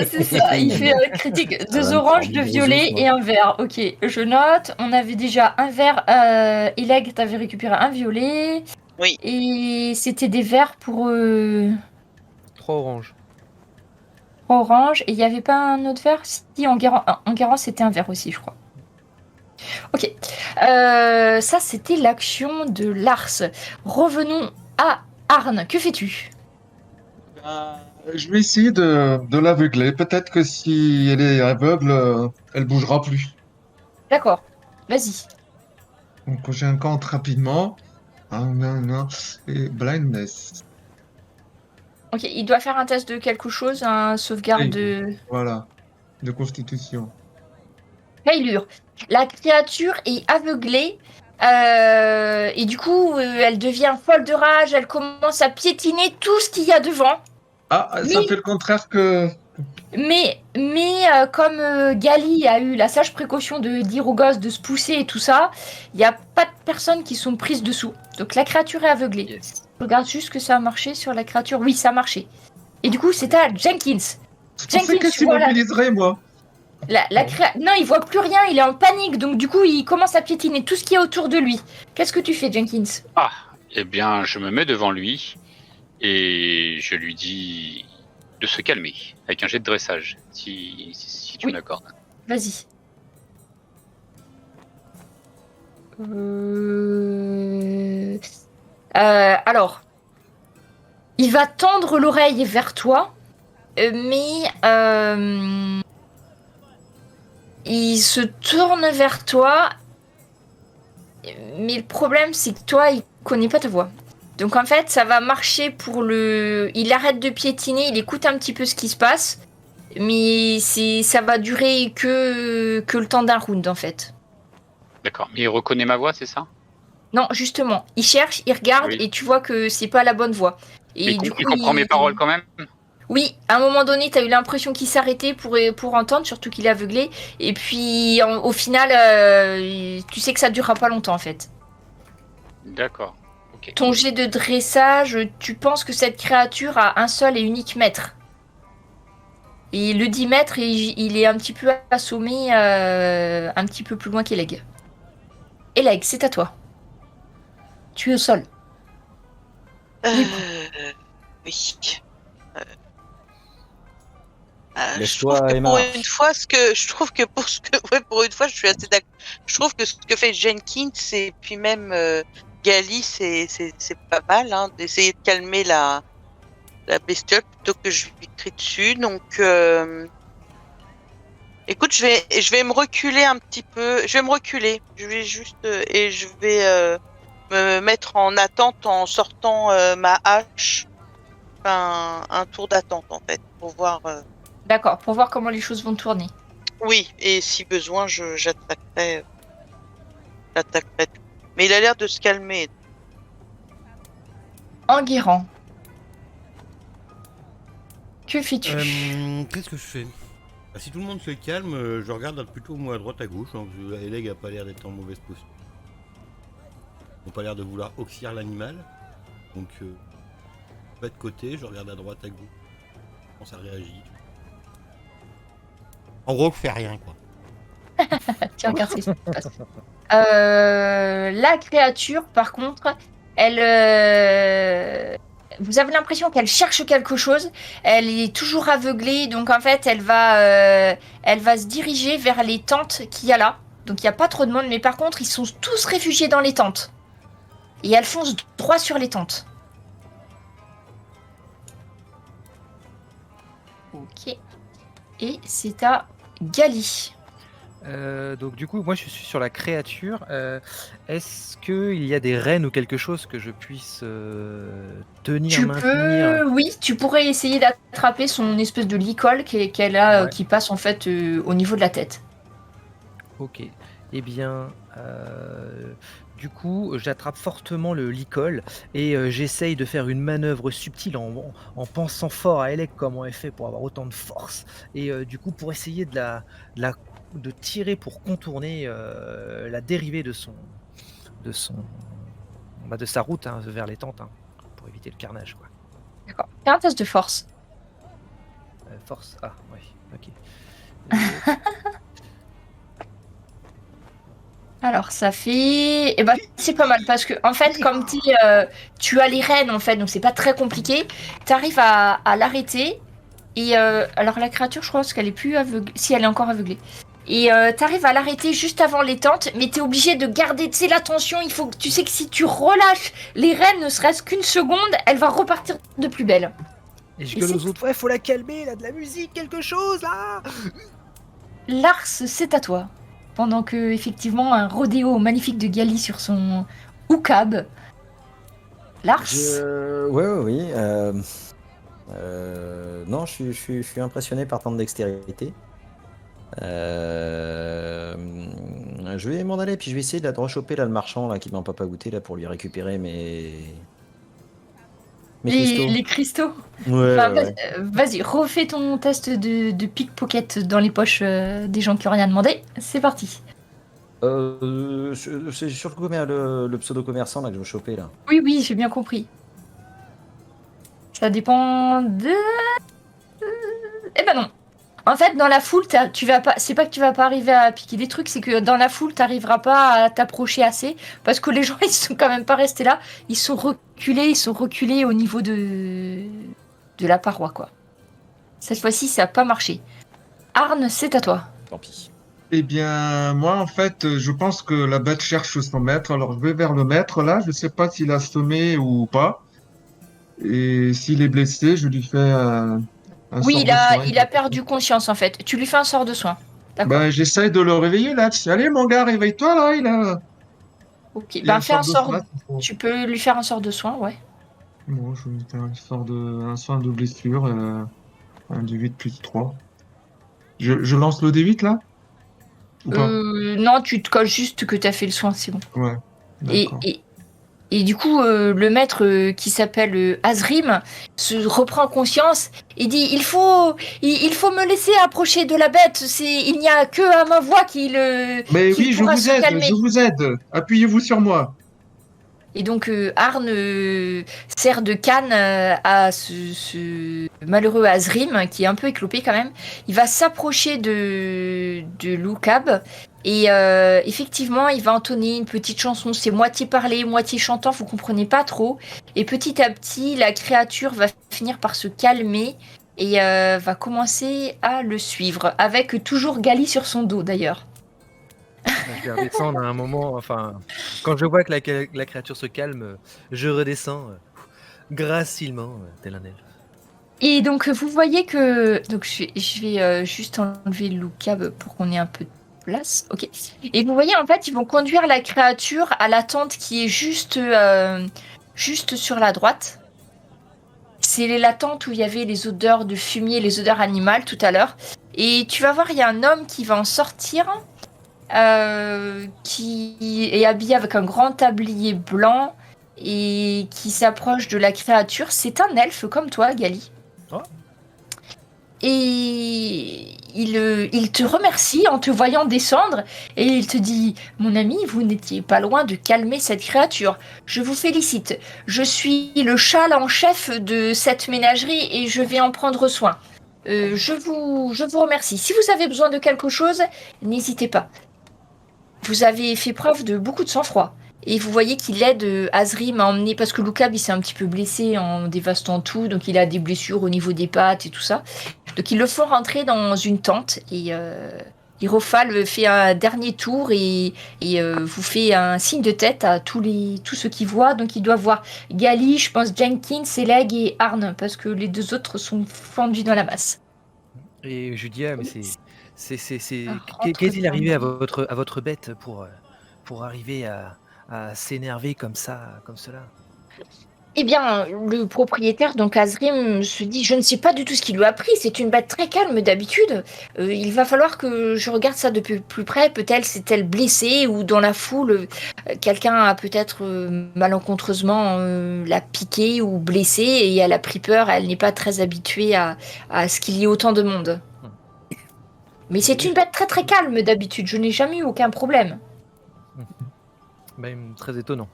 C'est ça, il fait critique. Ça 2 va me oranges, faire 2 des violets gros os, et un vert. Ok, je note. On avait déjà un vert. Eleg, t'avais récupéré un violet. Oui. Et c'était des verts pour 3 oranges. orange. Et il n'y avait pas un autre vert? Si, en Garant, c'était un vert aussi, je crois. Ok. Ça, c'était l'action de Lars. Revenons à Arne. Que fais-tu? Je vais essayer de l'aveugler. Peut-être que si elle est aveugle, elle bougera plus. D'accord. Vas-y. Donc j'ai un compte rapidement. Non. Et blindness. Ok, il doit faire un test de quelque chose, un sauvegarde Oui. de Voilà. De constitution. Failure. La créature est aveuglée et du coup, elle devient folle de rage. Elle commence à piétiner tout ce qu'il y a devant. Ah, ça Mais fait le contraire que. Comme Gali a eu la sage précaution de dire aux gosses de se pousser et tout ça, il n'y a pas de personnes qui sont prises dessous. Donc la créature est aveuglée. Yes. Je regarde juste que ça a marché sur la créature. Oui, ça a marché. Et du coup, c'est à Jenkins. Je pensais Jenkins, qu'elle tu vois s'immobiliserait, moi. Non, il voit plus rien, il est en panique. Donc du coup, il commence à piétiner tout ce qui est autour de lui. Qu'est-ce que tu fais, Jenkins? Ah, eh bien, je me mets devant lui et je lui dis de se calmer avec un jet de dressage, si tu Oui. me l'accordes. Vas-y. Alors, il va tendre l'oreille vers toi, mais il se tourne vers toi. Mais le problème, c'est que toi, il connaît pas ta voix. Donc en fait, ça va marcher pour le. Il arrête de piétiner, il écoute un petit peu ce qui se passe, mais ça va durer que le temps d'un round en fait. D'accord. Mais il reconnaît ma voix, c'est ça? Non, justement, il cherche, il regarde Oui. et tu vois que c'est pas la bonne voix. Et Il du coup, comprend mes paroles quand même? Oui, à un moment donné, t'as eu l'impression qu'il s'arrêtait pour entendre, surtout qu'il est aveuglé. Et puis, au final, tu sais que ça durera pas longtemps en fait. D'accord. Ok. Ton jet de dressage, tu penses que cette créature a un seul et unique maître. Et le 10 mètres, il est un petit peu assommé, un petit peu plus loin qu'Eleg. Eleg, c'est à toi. Tu es au sol. Oui. Laisse-toi, je trouve que Emma. pour une fois, pour une fois, je suis assez d'accord. Je trouve que ce que fait Jenkins et puis même Gali, c'est pas mal, hein, d'essayer de calmer la bestiole plutôt que je lui crie dessus. Donc, écoute, je vais me reculer un petit peu. Je vais me reculer. Je vais juste et je vais me mettre en attente en sortant ma hache. Enfin, un tour d'attente en fait pour voir. D'accord, pour voir comment les choses vont tourner. Oui, et si besoin, j'attaquerai. Mais il a l'air de se calmer. Enguerrand. Que fais-tu? Qu'est-ce que je fais? Si tout le monde se calme, je regarde plutôt moi à droite à gauche. Hein, parce que Eleg a pas l'air d'être en mauvaise posture. Ils n'ont pas l'air de vouloir oxyre l'animal. Donc, pas de côté, je regarde à droite à gauche. Comment ça réagit. En gros, je fais rien, quoi. Tu regardes ce qui se passe. La créature, par contre, elle. Vous avez l'impression qu'elle cherche quelque chose. Elle est toujours aveuglée, donc en fait, elle va se diriger vers les tentes qu'il y a là. Donc il n'y a pas trop de monde, mais par contre, ils sont tous réfugiés dans les tentes. Et elle fonce droit sur les tentes. Ok. Et c'est à Gali. Donc du coup, moi je suis sur la créature. Est-ce qu'il y a des rênes ou quelque chose que je puisse tenir, maintenir? Oui, tu pourrais essayer d'attraper son espèce de licol qu'elle a, Ouais. qui passe en fait au niveau de la tête. Ok. Eh bien, du coup, j'attrape fortement le licol et j'essaye de faire une manœuvre subtile en pensant fort à Elec comment elle fait pour avoir autant de force. Et du coup, pour essayer de tirer pour contourner la dérivée de sa route hein, vers les tentes, hein, pour éviter le carnage, quoi. D'accord. Fais un test de force. Force. Ah, ouais, ok. Alors ça fait, eh ben c'est pas mal parce que en fait comme tu as les rênes en fait donc c'est pas très compliqué. T'arrives à l'arrêter et alors la créature je pense qu'elle est plus aveuglée, si elle est encore aveuglée. Et t'arrives à l'arrêter juste avant les tentes, mais t'es obligé de garder, tu sais, l'attention. Il faut que tu sais que si tu relâches les rênes, ne serait-ce qu'une seconde, elle va repartir de plus belle. Et je Et gueule c'est- aux autres, ouais, faut la calmer, là, de la musique, quelque chose, là. Lars, c'est à toi. Pendant que, effectivement, un rodéo magnifique de Gali sur son Oukab. Lars, Oui. Non, je suis impressionné par tant de dextérité. Je vais m'en aller, puis je vais essayer de rechoper là, le marchand là, qui m'a pas goûté là, pour lui récupérer mes cristaux. les cristaux. Ouais, Enfin, ouais, ouais. vas-y, refais ton test de pickpocket dans les poches des gens qui ont rien demandé. C'est parti. C'est sur le pseudo-commerçant là, que je veux choper là. Oui, j'ai bien compris. Ça dépend de... Eh ben non. En fait, dans la foule, tu vas pas. C'est pas que tu vas pas arriver à piquer des trucs, c'est que dans la foule, t'arriveras pas à t'approcher assez, parce que les gens, ils sont quand même pas restés là. Ils sont reculés au niveau de la paroi, quoi. Cette fois-ci, ça a pas marché. Arne, c'est à toi. Tant pis. Eh bien, moi, en fait, je pense que la bête cherche son maître. Alors, je vais vers le maître, là. Je sais pas s'il a assommé ou pas. Et s'il est blessé, je lui fais un Oui, sort de soin. il a perdu conscience en fait. Tu lui fais un sort de soin. D'accord. Ben, j'essaye de le réveiller, là. Allez, mon gars, réveille-toi, là. Ok. Il y a Ben un fais un sort de sort. soin. Tu peux lui faire un sort de soin, ouais. Bon, je vais faire un soin de blessure. Un D8 plus 3. Je lance le D8, là? Ou pas? Non, tu te colles juste que t'as fait le soin, c'est bon. Ouais, Et, d'accord. et, et du coup, le maître qui s'appelle Azrim se reprend conscience et dit il faut me laisser approcher de la bête. Il n'y a que à ma voix qu'il Mais qu'il oui, pourra se calmer. je vous aide. Appuyez-vous sur moi. Et donc Arne sert de canne à ce malheureux Azrim qui est un peu éclopé quand même. Il va s'approcher de Loukab et effectivement il va entonner une petite chanson. C'est moitié parlé, moitié chantant, vous comprenez pas trop. Et petit à petit la créature va finir par se calmer et va commencer à le suivre avec toujours Gali sur son dos d'ailleurs. Je vais redescendre à un moment, enfin, quand je vois que la créature se calme, je redescends gracilement, tel un elfe. Et donc vous voyez que donc je vais juste enlever Loukab pour qu'on ait un peu de place. Ok. Et vous voyez en fait ils vont conduire la créature à la tente qui est juste sur la droite. C'est la tente où il y avait les odeurs de fumier, les odeurs animales tout à l'heure. Et tu vas voir il y a un homme qui va en sortir, qui est habillé avec un grand tablier blanc et qui s'approche de la créature. C'est un elfe comme toi, Gali. Oh. Et il te remercie en te voyant descendre et il te dit « Mon ami, vous n'étiez pas loin de calmer cette créature. Je vous félicite. Je suis le châle en chef de cette ménagerie et je vais en prendre soin. Je vous remercie. Si vous avez besoin de quelque chose, n'hésitez pas. Vous avez fait preuve de beaucoup de sang-froid. » Et vous voyez qu'il aide Azrim à emmener, parce que Loukab il s'est un petit peu blessé en dévastant tout, donc il a des blessures au niveau des pattes et tout ça. Donc ils le font rentrer dans une tente et Hirofal fait un dernier tour et vous fait un signe de tête à tous ceux qui voient. Donc ils doivent voir Gali, je pense Jenkins, Seleg et Arne, parce que les deux autres sont fendus dans la masse. Et je dis, ah, mais Ah, qu'est-il arrivé à votre bête pour arriver à s'énerver comme ça, comme cela? Eh bien, le propriétaire, donc Azrim, se dit, je ne sais pas du tout ce qui lui a pris, c'est une bête très calme d'habitude. Il va falloir que je regarde ça de plus près, peut-être s'est-elle blessée ou dans la foule, quelqu'un a peut-être malencontreusement l'a piquée ou blessée et elle a pris peur, elle n'est pas très habituée à ce qu'il y ait autant de monde. Mais c'est une bête très très calme d'habitude, je n'ai jamais eu aucun problème. Même très étonnant.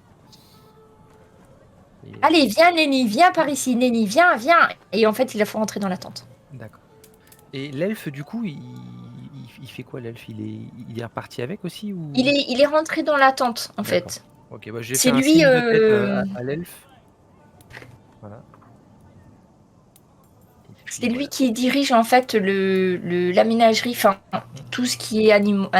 Et- Allez, viens Nenny, viens par ici, Nenny, viens. Et en fait, il la faut rentrer dans la tente. D'accord. Et l'elfe, du coup, il fait quoi l'elfe? Il est reparti avec aussi ou... Il est rentré dans la tente, en D'accord. fait. Ok, bah, j'ai C'est fait un lui, signe de tête à l'elfe. Voilà. C'est lui qui dirige en fait la ménagerie, enfin tout ce qui est animaux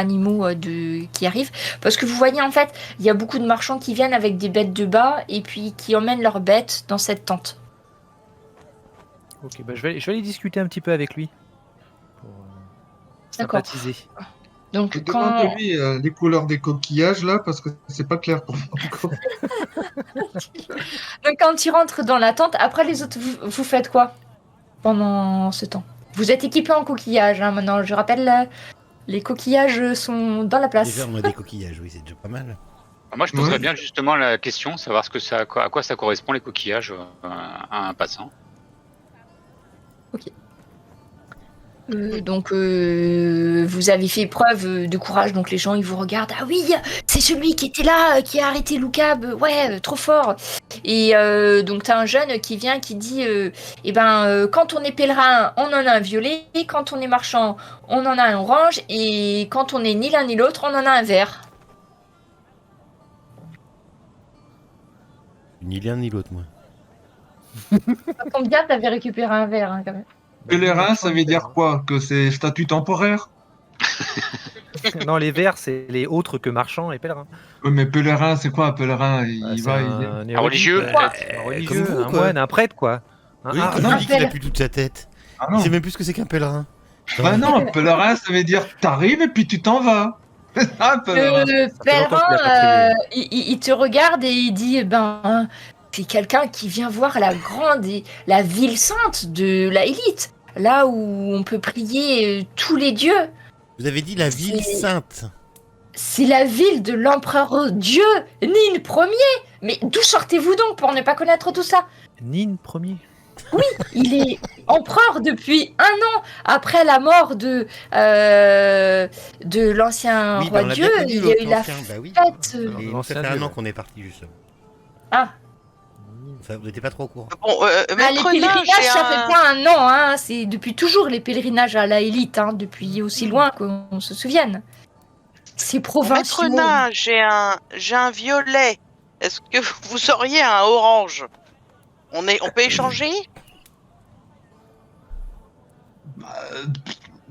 qui arrivent. Parce que vous voyez en fait, il y a beaucoup de marchands qui viennent avec des bêtes de bas et puis qui emmènent leurs bêtes dans cette tente. Ok, bah je vais aller discuter un petit peu avec lui. Pour D'accord. sympathiser. Donc Demande-lui les couleurs des coquillages là, parce que c'est pas clair pour moi encore. Donc quand il rentre dans la tente, après les autres, vous faites quoi pendant ce temps? Vous êtes équipé en coquillages hein, maintenant, je rappelle, les coquillages sont dans la place. Déjà, on a des coquillages, oui, c'est déjà pas mal. Moi, je poserais Ouais. bien justement la question, savoir à quoi ça correspond les coquillages à un passant. Donc vous avez fait preuve de courage, donc les gens ils vous regardent. Ah oui, c'est celui qui était là, qui a arrêté Lucab, ouais, trop fort. Et donc t'as un jeune qui vient qui dit, quand on est pèlerin, on en a un violet, quand on est marchand, on en a un orange, et quand on est ni l'un ni l'autre, on en a un vert. Ni l'un ni l'autre, moi. Ça tombe bien, t'avais récupéré un vert hein, quand même. Pèlerin, ça veut dire quoi? Que c'est statut temporaire? Non, les verts, c'est les autres que marchands et pèlerins. Ouais, mais pèlerin, c'est quoi un pèlerin? Bah, c'est va, un Un religieux, érudit, peut-être. un religieux, comme vous, un quoi. moine, un prêtre, quoi. Oui, Ah, quand non, il dit qu'il a appelle. plus toute sa tête. Ah Il non. sait même plus ce que c'est qu'un pèlerin. Bah non, pèlerin, ça veut dire t'arrives et puis tu t'en vas. Ah, pèlerin. Le fait longtemps pèlerin, qu'il a pas prié. il te regarde et il dit c'est quelqu'un qui vient voir la ville sainte de la élite, là où on peut prier tous les dieux. Vous avez dit la ville C'est- sainte. C'est la ville de l'empereur Dieu, Nin Ier. Mais d'où sortez-vous donc pour ne pas connaître tout ça? Nin premier. Il est empereur depuis 1 an après la mort de l'ancien Oui, roi on l'a Dieu. bien connu, Il y a eu la l'ancien, bah oui. fête. Et nous, ça L'ancien fait un dieu, an ouais. qu'on est parti, justement. Ah. Ça, vous n'étiez pas trop au courant. Bon, Les maître nain, pèlerinages, j'ai ça un... fait pas 1 an, hein. C'est depuis toujours les pèlerinages à la élite, hein, depuis aussi loin qu'on se souvienne. C'est Maître provinciaux. nain, j'ai un violet. Est-ce que vous auriez un orange? On peut échanger?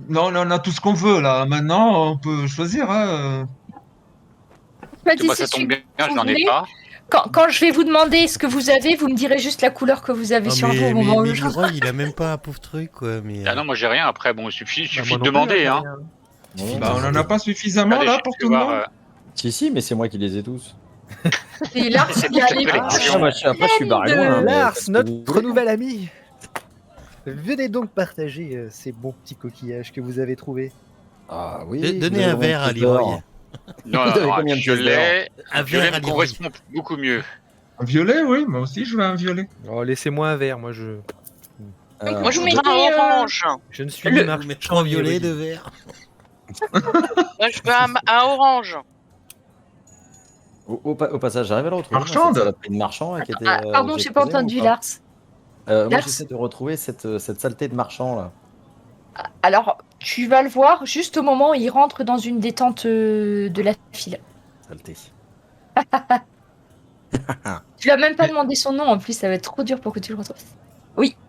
Non, on a tout ce qu'on veut là. Maintenant, on peut choisir. Hein. Moi, ça tombe bien, je n'en ai pas. Quand je vais vous demander ce que vous avez, vous me direz juste la couleur que vous avez Oh, sur vous au mais moment où je... Leroy, il a même pas un pauvre truc, quoi. Mais, Ah non, moi j'ai rien. Après, bon, il suffit Bah, de moi non plus, demander. j'ai Hein. rien. Bah, on en a pas suffisamment Allez, là je pour vais tout le voir, monde. Si, mais c'est moi qui les ai tous. Et là, il y a les Ah, petits- Ah, moi, après, je suis barré loin. hein, mais Lars, parce que notre vous- nouvel ami. Venez donc partager ces bons petits coquillages que vous avez trouvés. Ah oui. Donnez un verre à Leroy. Leroy. Non, Vous avez non, un combien de pièces violet. Un Un violet verre à me Leroy. correspond beaucoup mieux. Un violet, oui, moi aussi je veux un violet. Oh, laissez-moi un verre, moi je Moi, je Vous voudrais mettez, un orange. ne suis Le- ni Vous marchand mettez 3 ni violets, érudit. 2 verres. Moi, je veux un orange. Au passage, j'arrive à le retrouver. Marchande. Cette saloperie de marchand là, qui était. Pardon, j'ai j'ai pas posé, ou entendu pas Lars. Moi, Lars. j'essaie de retrouver cette saleté de marchand là. Alors, tu vas le voir juste au moment où il rentre dans une des tentes de la file. Saleté. Tu lui as même pas demandé son nom en plus, ça va être trop dur pour que tu le retrouves.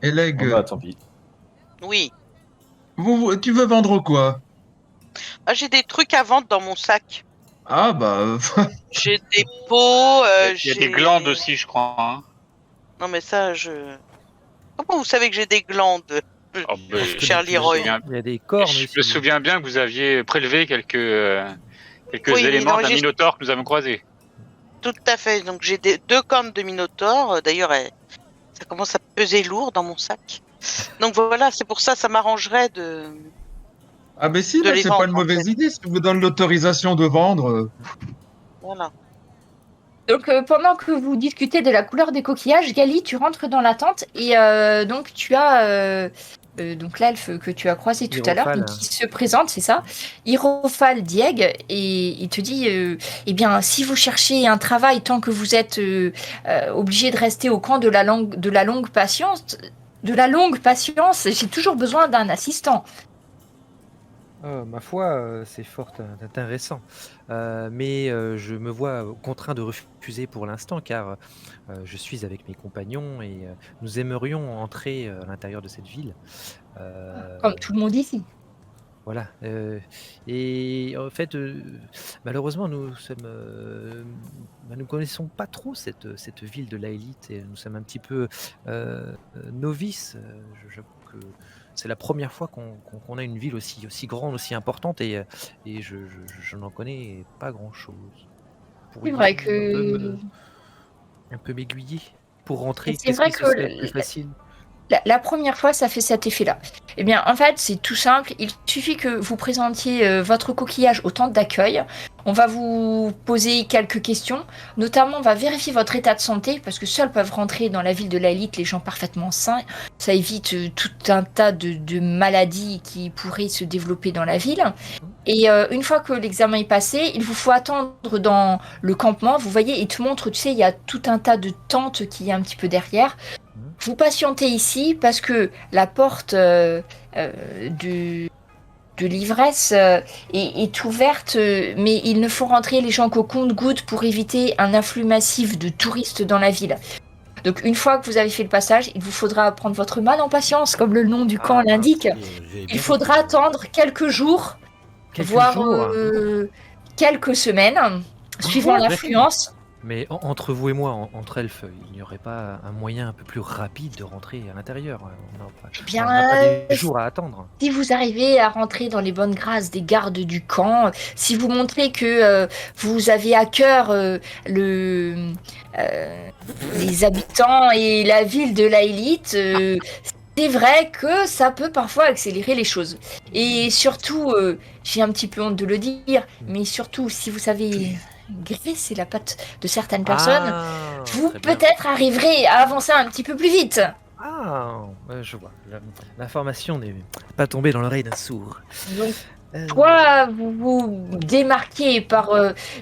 Eleg, Oh, bah, tant pis. Oui. tu veux vendre quoi? Ah, j'ai des trucs à vendre dans mon sac. Ah bah, J'ai des pots. Il y a des glandes aussi, je crois. Hein. Non, mais ça, Comment vous savez que j'ai des glandes, Oh, bah, cher Leroy? Il y a des cornes Je aussi. me souviens bien que vous aviez prélevé quelques Oui, éléments non, d'un j'ai- minotaure que nous avons croisé. Tout à fait. Donc, j'ai 2 cornes de minotaure. D'ailleurs, ça commence à peser lourd dans mon sac. Donc voilà, c'est pour ça, ça m'arrangerait de. ah mais si, De bah, les c'est pas vendre, une en mauvaise fait. idée. Si vous donne l'autorisation de vendre. Voilà. Donc pendant que vous discutez de la couleur des coquillages, Gali, tu rentres dans la tente et donc tu as donc l'elfe que tu as croisé tout à l'heure, Hierophale. donc, qui se présente, c'est ça, Hierophale Dieg, et il te dit eh bien si vous cherchez un travail tant que vous êtes obligé de rester au camp de la longue patience, j'ai toujours besoin d'un assistant. Ma foi, c'est fort intéressant. Mais je me vois contraint de refuser pour l'instant car je suis avec mes compagnons et nous aimerions entrer à l'intérieur de cette ville. Comme tout le monde ici. Voilà. Et en fait, malheureusement, nous connaissons pas trop cette ville de Laélite et nous sommes un petit peu novices. J'avoue que c'est la première fois qu'on a une ville aussi grande, aussi importante et je n'en connais pas grand-chose. C'est Pourriez-vous vrai un peu que un peu m'aiguiller pour rentrer? c'est Qu'est-ce vrai qui que ce serait le plus facile? la première fois, ça fait cet effet-là. Eh bien, en fait, c'est tout simple. Il suffit que vous présentiez votre coquillage au centre d'accueil. On va vous poser quelques questions. Notamment, on va vérifier votre état de santé, parce que seuls peuvent rentrer dans la ville de Laélite les gens parfaitement sains. Ça évite tout un tas de maladies qui pourraient se développer dans la ville. Et une fois que l'examen est passé, il vous faut attendre dans le campement. Vous voyez, il te montre, tu sais, il y a tout un tas de tentes qui est un petit peu derrière. Vous patientez ici parce que la porte de l'ivresse est ouverte, mais il ne faut rentrer les gens qu'au compte-gouttes pour éviter un afflux massif de touristes dans la ville. Donc une fois que vous avez fait le passage, il vous faudra prendre votre mal en patience, comme le nom du camp l'indique. J'ai bien Il faudra compris. attendre quelques jours, Quelques voire jours? quelques semaines, suivant d'accord. l'affluence. Mais entre vous et moi, entre elfes, il n'y aurait pas un moyen un peu plus rapide de rentrer à l'intérieur? Eh bien, On n'a pas des jours à attendre. si vous arrivez à rentrer dans les bonnes grâces des gardes du camp, si vous montrez que vous avez à cœur les habitants et la ville de Laélite, c'est vrai que ça peut parfois accélérer les choses. Et surtout, j'ai un petit peu honte de le dire, mais surtout, si vous savez graisser la patte de certaines personnes, vous Très bien. peut-être arriverez à avancer un petit peu plus vite. Je vois. L'information n'est pas tombée dans l'oreille d'un sourd. Donc, Euh, soit vous vous démarquez par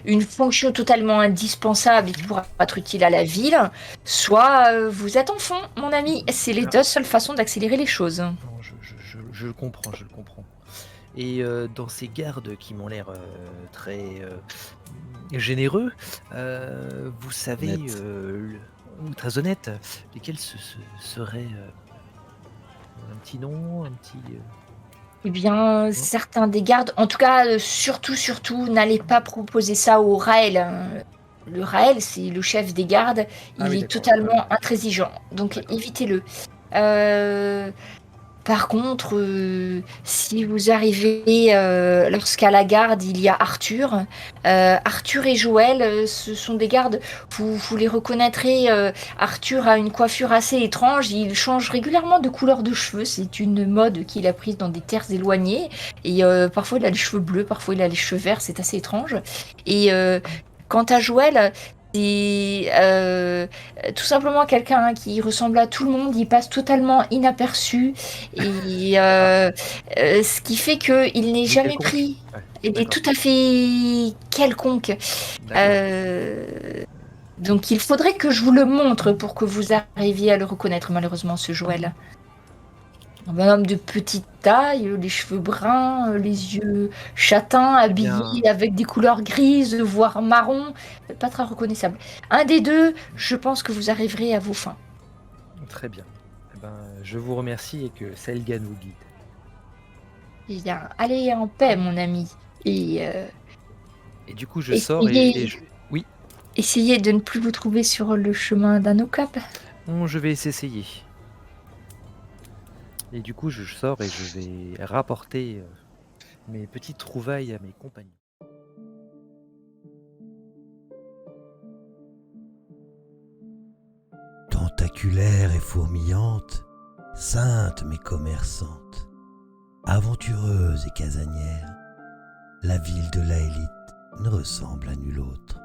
une fonction totalement indispensable et qui pourra être utile à la ville, soit vous êtes en fond, mon ami. C'est les deux seules façons d'accélérer les choses. non, je le comprends, je le comprends. Et dans ces gardes qui m'ont l'air très généreux, vous savez, Honnête. ou très honnête, lesquels seraient un petit nom, un petit... Eh bien, certains des gardes, en tout cas, surtout, n'allez pas proposer ça au Raël, hein. Le Raël, c'est le chef des gardes, il Ah oui, est d'accord. totalement intransigeant, donc D'accord. évitez-le. Par contre, si vous arrivez lorsqu'à la garde, il y a Arthur. Arthur et Joël, ce sont des gardes, vous les reconnaîtrez. Arthur a une coiffure assez étrange, il change régulièrement de couleur de cheveux, c'est une mode qu'il a prise dans des terres éloignées. Et parfois il a les cheveux bleus, parfois il a les cheveux verts, c'est assez étrange. Et quant à Joël, c'est tout simplement quelqu'un qui ressemble à tout le monde, il passe totalement inaperçu et ce qui fait qu'il n'est Il est jamais quelconque. pris. Ouais, Il est d'accord. tout à fait quelconque. D'accord. Donc il faudrait que je vous le montre pour que vous arriviez à le reconnaître, malheureusement, ce Joël. Un homme de petite taille, les cheveux bruns, les yeux châtains, habillé avec des couleurs grises, voire marron, pas très reconnaissable. Un des deux, je pense que vous arriverez à vos fins. Très bien. Eh ben, je vous remercie et que Selgan vous guide. Eh bien, allez en paix, mon ami. Et Et du coup, je sors Oui, essayez de ne plus vous trouver sur le chemin d'Anokap. je vais essayer. Et du coup, je sors et je vais rapporter mes petites trouvailles à mes compagnons. Tentaculaire et fourmillante, sainte mais commerçante, aventureuse et casanière, la ville de Laélite ne ressemble à nulle autre.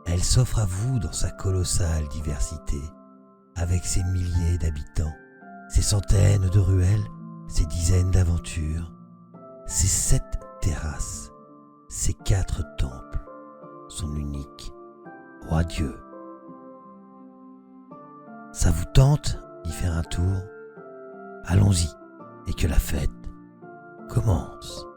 Elle s'offre à vous dans sa colossale diversité, avec ses milliers d'habitants, ses centaines de ruelles, ses dizaines d'aventures, ses 7 terrasses, ses 4 temples, son unique roi Dieu. Ça vous tente d'y faire un tour? Allons-y, et que la fête commence.